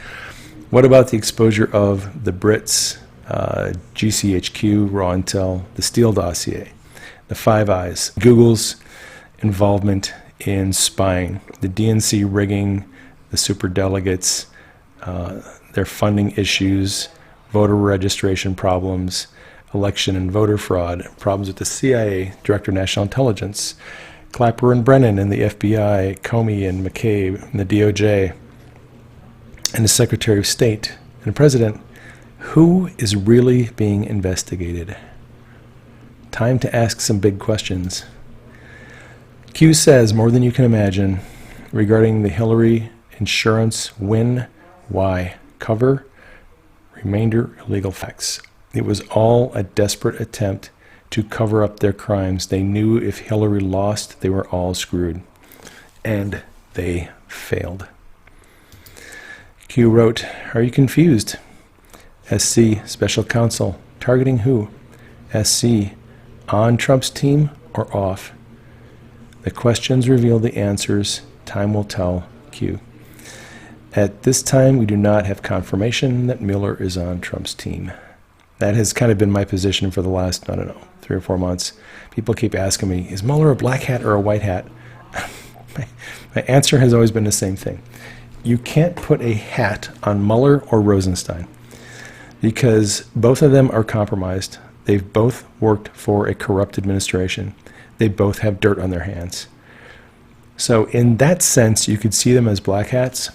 what about the exposure of the Brits, GCHQ, Raw Intel, the Steele dossier, the Five Eyes, Google's involvement in spying, the DNC rigging, the superdelegates, their funding issues, voter registration problems, election and voter fraud, problems with the CIA, Director of National Intelligence, Clapper and Brennan and the FBI, Comey and McCabe and the DOJ, and the Secretary of State and the President. Who is really being investigated? Time to ask some big questions. Q says more than you can imagine regarding the Hillary insurance win, why, cover, remainder illegal facts. It was all a desperate attempt to cover up their crimes. They knew if Hillary lost, they were all screwed. And they failed. Q wrote, are you confused? SC, special counsel, targeting who? SC, on Trump's team or off? The questions reveal the answers. Time will tell. Q. At this time, we do not have confirmation that Mueller is on Trump's team. That has kind of been my position for the last, I don't know, 3 or 4 months. People keep asking me, is Mueller a black hat or a white hat? My answer has always been the same thing. You can't put a hat on Mueller or Rosenstein because both of them are compromised. They've both worked for a corrupt administration. They both have dirt on their hands. So in that sense, you could see them as black hats.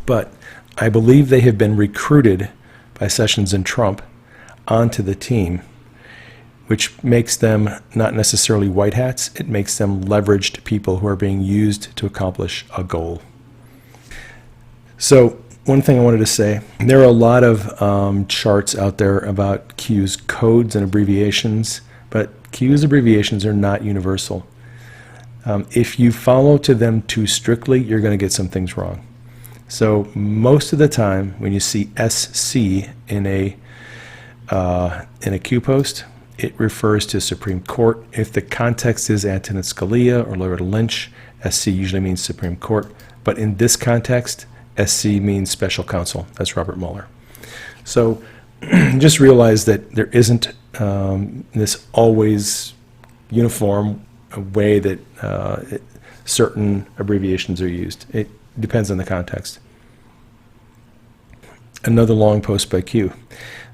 But I believe they have been recruited by Sessions and Trump onto the team, which makes them not necessarily white hats. It makes them leveraged people who are being used to accomplish a goal. So one thing I wanted to say, there are a lot of charts out there about Q's codes and abbreviations, but Q's abbreviations are not universal. If you follow to them too strictly, you're going to get some things wrong. So most of the time when you see SC in a Q post, it refers to Supreme Court. If the context is Antonin Scalia or Loretta Lynch, SC usually means Supreme Court. But in this context, SC means special counsel. That's Robert Mueller. So just realize that there isn't this always uniform way that certain abbreviations are used. It depends on the context. Another long post by Q.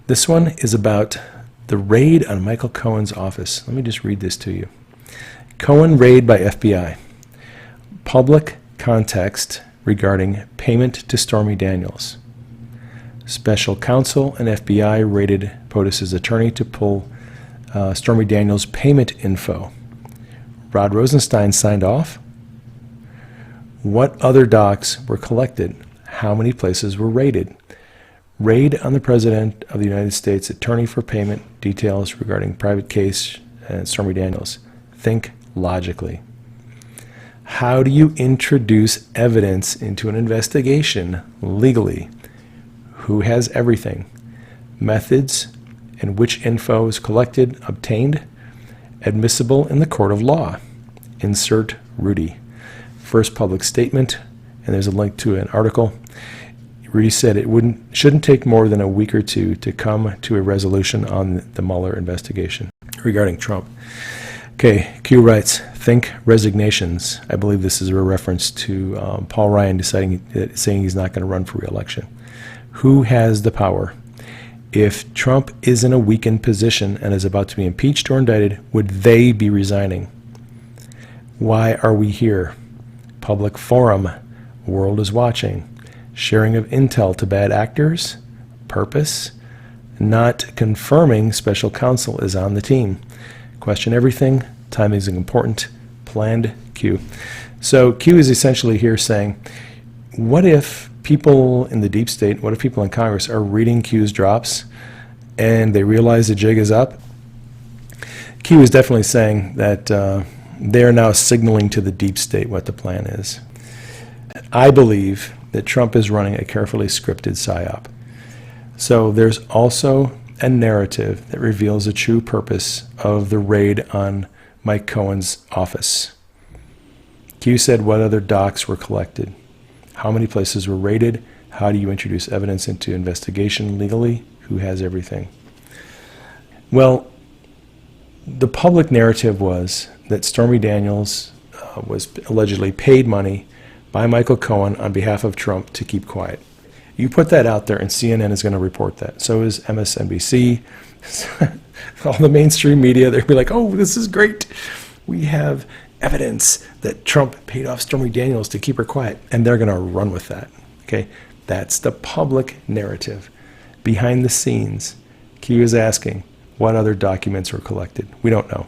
This one is about The raid on Michael Cohen's office. Let me just read this to you. Cohen raid by FBI. Public context regarding payment to Stormy Daniels. Special counsel and FBI raided POTUS's attorney to pull Stormy Daniels' payment info. Rod Rosenstein signed off. What other docs were collected? How many places were raided? Raid on the President of the United States attorney for payment details regarding private case and Stormy Daniels. Think logically. How do you introduce evidence into an investigation legally? Who has everything? Methods and which info is collected, obtained, admissible in the court of law. Insert Rudy. First public statement, and there's a link to an article. Rudy said it shouldn't take more than a week or two to come to a resolution on the Mueller investigation regarding Trump. Okay, Q writes, think resignations. I believe this is a reference to Paul Ryan saying he's not going to run for re-election. Who has the power? If Trump is in a weakened position and is about to be impeached or indicted, would they be resigning? Why are we here? Public forum. World is watching. Sharing of intel to bad actors. Purpose. Not confirming special counsel is on the team. Question everything. Timing is important. Planned. Q. So Q is essentially here saying, what if people in the deep state, what if people in Congress are reading Q's drops and they realize the jig is up? Q is definitely saying that they are now signaling to the deep state what the plan is. I believe that Trump is running a carefully scripted psyop. So there's also a narrative that reveals the true purpose of the raid on Mike Cohen's office. Q said what other docs were collected. How many places were raided? How do you introduce evidence into investigation legally? Who has everything? Well, the public narrative was that Stormy Daniels was allegedly paid money by Michael Cohen on behalf of Trump to keep quiet. You put that out there and CNN is going to report that. So is MSNBC. All the mainstream media, they'll be like, oh, this is great. We have evidence that Trump paid off Stormy Daniels to keep her quiet, and they're going to run with that. Okay, that's the public narrative. Behind the scenes, Q is asking, what other documents were collected? We don't know.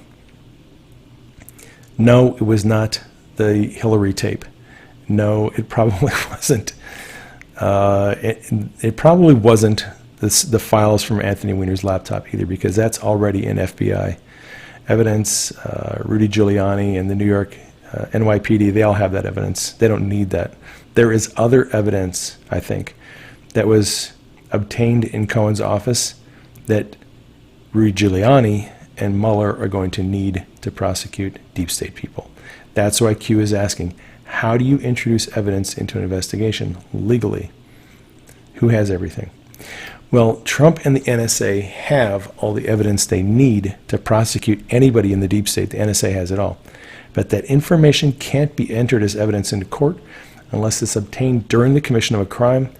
No, it was not the Hillary tape. No, it probably wasn't. It probably wasn't the files from Anthony Weiner's laptop either, because that's already in FBI evidence. Rudy Giuliani and the New York NYPD, they all have that evidence. They don't need that. There is other evidence, I think, that was obtained in Cohen's office that Rudy Giuliani and Mueller are going to need to prosecute deep state people. That's why Q is asking, how do you introduce evidence into an investigation legally? Who has everything? Well, Trump and the NSA have all the evidence they need to prosecute anybody in the deep state. The NSA has it all. But that information can't be entered as evidence into court unless it's obtained during the commission of a crime.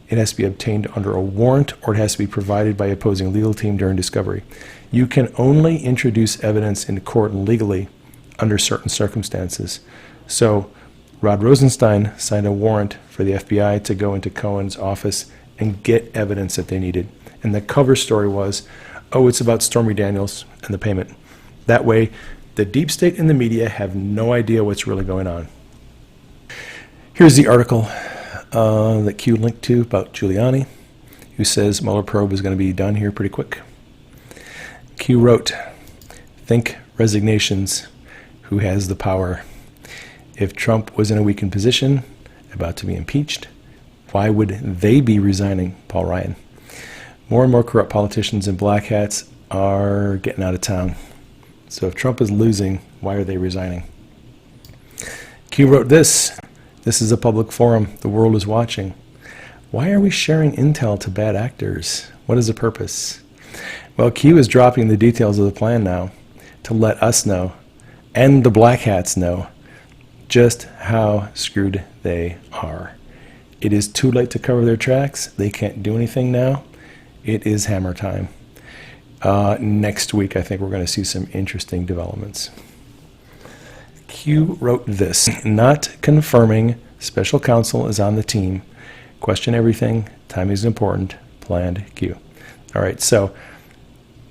It has to be obtained under a warrant, or it has to be provided by opposing legal team during discovery. You can only introduce evidence into court legally under certain circumstances. So Rod Rosenstein signed a warrant for the FBI to go into Cohen's office and get evidence that they needed. And the cover story was, oh, it's about Stormy Daniels and the payment. That way, the deep state and the media have no idea what's really going on. Here's the article that Q linked to about Giuliani, who says Mueller probe is going to be done here pretty quick. Q wrote, think resignations. Who has the power? If Trump was in a weakened position, about to be impeached, why would they be resigning? Paul Ryan. More and more corrupt politicians and black hats are getting out of town. So if Trump is losing, why are they resigning? Q wrote this. This is a public forum. The world is watching. Why are we sharing intel to bad actors? What is the purpose? Well, Q is dropping the details of the plan now to let us know, and the black hats know, just how screwed they are. It is too late to cover their tracks. They can't do anything now. It is hammer time. Next week, I think we're going to see some interesting developments. Q wrote this: not confirming special counsel is on the team. Question everything. Timing is important. Planned Q. All right, so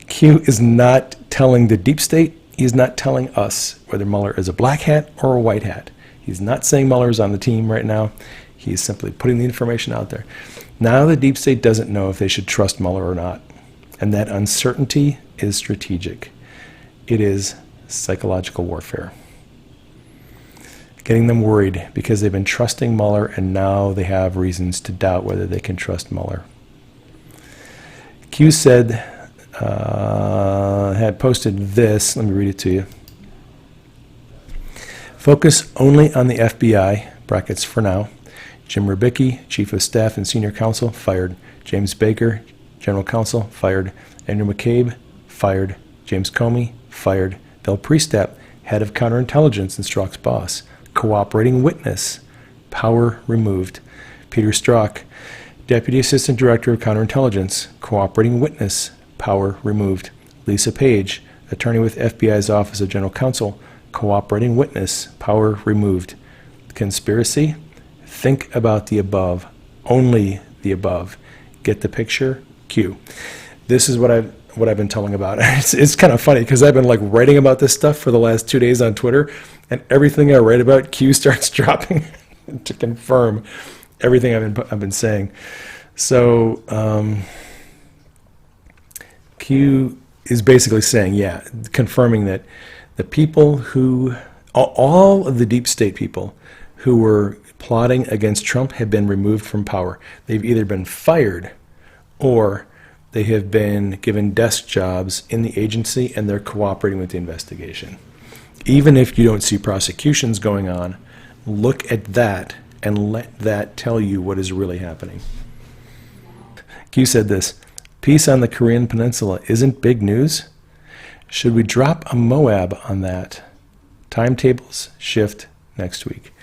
Q is not telling the deep state. He's not telling us whether Mueller is a black hat or a white hat. He's not saying Mueller is on the team right now. He's simply putting the information out there. Now the deep state doesn't know if they should trust Mueller or not. And that uncertainty is strategic. It is psychological warfare. Getting them worried because they've been trusting Mueller and now they have reasons to doubt whether they can trust Mueller. Q said, had posted this, let me read it to you. Focus only on the FBI, brackets for now. Jim Rubicki, Chief of Staff and Senior Counsel, fired. James Baker, General Counsel, fired. Andrew McCabe, fired. James Comey, fired. Bill Priestap, Head of Counterintelligence and Strzok's boss. Cooperating witness, power removed. Peter Strzok, Deputy Assistant Director of Counterintelligence, cooperating witness, power removed. Lisa Page, attorney with FBI's Office of General Counsel, cooperating witness, power removed. Conspiracy? Think about the above, only the above. Get the picture? Q. This is what I've been telling about. It's kind of funny because I've been like writing about this stuff for the last 2 days on Twitter, and everything I write about, Q starts dropping to confirm everything I've been saying. So Q is basically saying, yeah, confirming that the people who, all of the deep state people who were plotting against Trump have been removed from power. They've either been fired or they have been given desk jobs in the agency and they're cooperating with the investigation. Even if you don't see prosecutions going on, look at that and let that tell you what is really happening. Q said this: peace on the Korean Peninsula isn't big news. Should we drop a Moab on that? Timetables shift next week.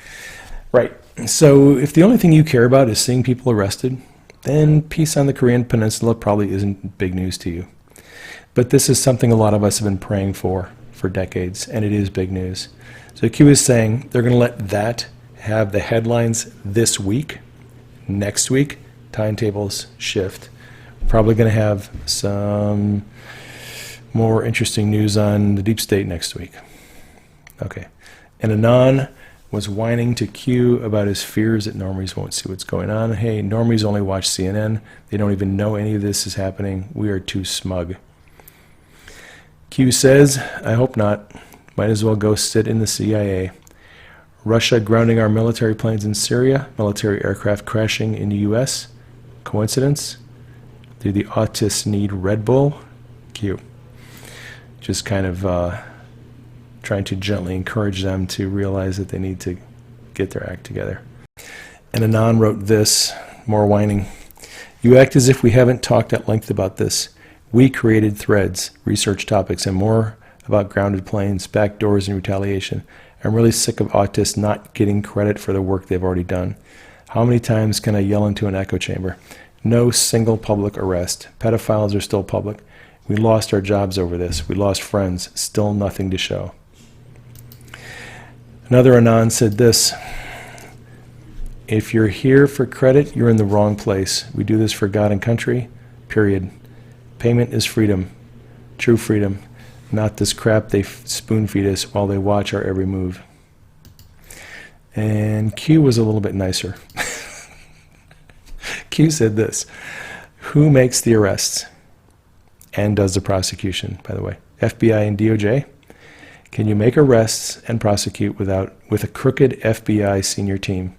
Right. So if the only thing you care about is seeing people arrested, then peace on the Korean Peninsula probably isn't big news to you. But this is something a lot of us have been praying for decades, and it is big news. So Q is saying they're going to let that have the headlines this week. Next week, timetables shift. Probably going to have some more interesting news on the deep state next week. Okay. And Anon was whining to Q about his fears that normies won't see what's going on. Hey, normies only watch CNN. They don't even know any of this is happening. We are too smug. Q says, I hope not. Might as well go sit in the CIA. Russia grounding our military planes in Syria. Military aircraft crashing in the U.S. Coincidence? Do the autists need Red Bull? Q. Just kind of trying to gently encourage them to realize that they need to get their act together. And Anon wrote this, more whining. You act as if we haven't talked at length about this. We created threads, research topics, and more about grounded planes, backdoors, and retaliation. I'm really sick of autists not getting credit for the work they've already done. How many times can I yell into an echo chamber? No single public arrest. Pedophiles are still public. We lost our jobs over this. We lost friends. Still nothing to show. Another Anon said this: if you're here for credit, you're in the wrong place. We do this for God and country, period. Payment is freedom, true freedom, not this crap they spoon feed us while they watch our every move. And Q was a little bit nicer. Q said this: who makes the arrests and does the prosecution, by the way? FBI and DOJ? Can you make arrests and prosecute with a crooked FBI senior team?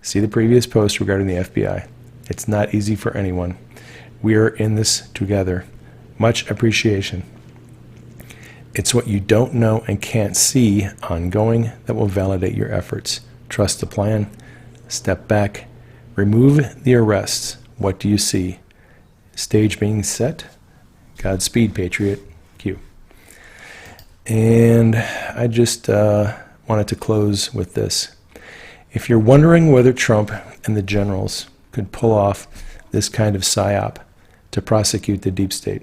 See the previous post regarding the FBI. It's not easy for anyone. We are in this together. Much appreciation. It's what you don't know and can't see ongoing that will validate your efforts. Trust the plan. Step back. Remove the arrests. What do you see? Stage being set. Godspeed, Patriot. Q. And I just wanted to close with this. If you're wondering whether Trump and the generals could pull off this kind of psyop to prosecute the deep state,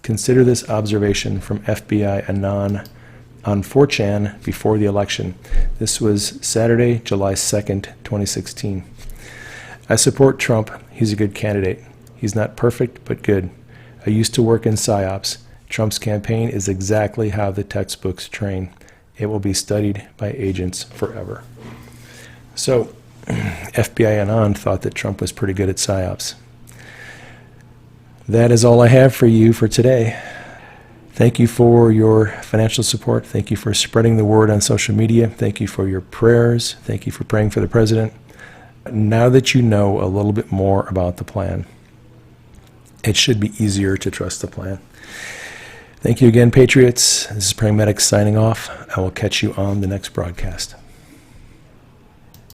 Consider this observation from FBI Anon on 4chan before the election. This was Saturday, July 2nd, 2016. I support Trump. He's a good candidate. He's not perfect, but good. I used to work in PSYOPs. Trump's campaign is exactly how the textbooks train. It will be studied by agents forever. So, FBI Anon thought that Trump was pretty good at PSYOPs. That is all I have for you for today. Thank you for your financial support. Thank you for spreading the word on social media. Thank you for your prayers. Thank you for praying for the president. Now that you know a little bit more about the plan, it should be easier to trust the plan. Thank you again, Patriots. This is Praying Medic signing off. I will catch you on the next broadcast.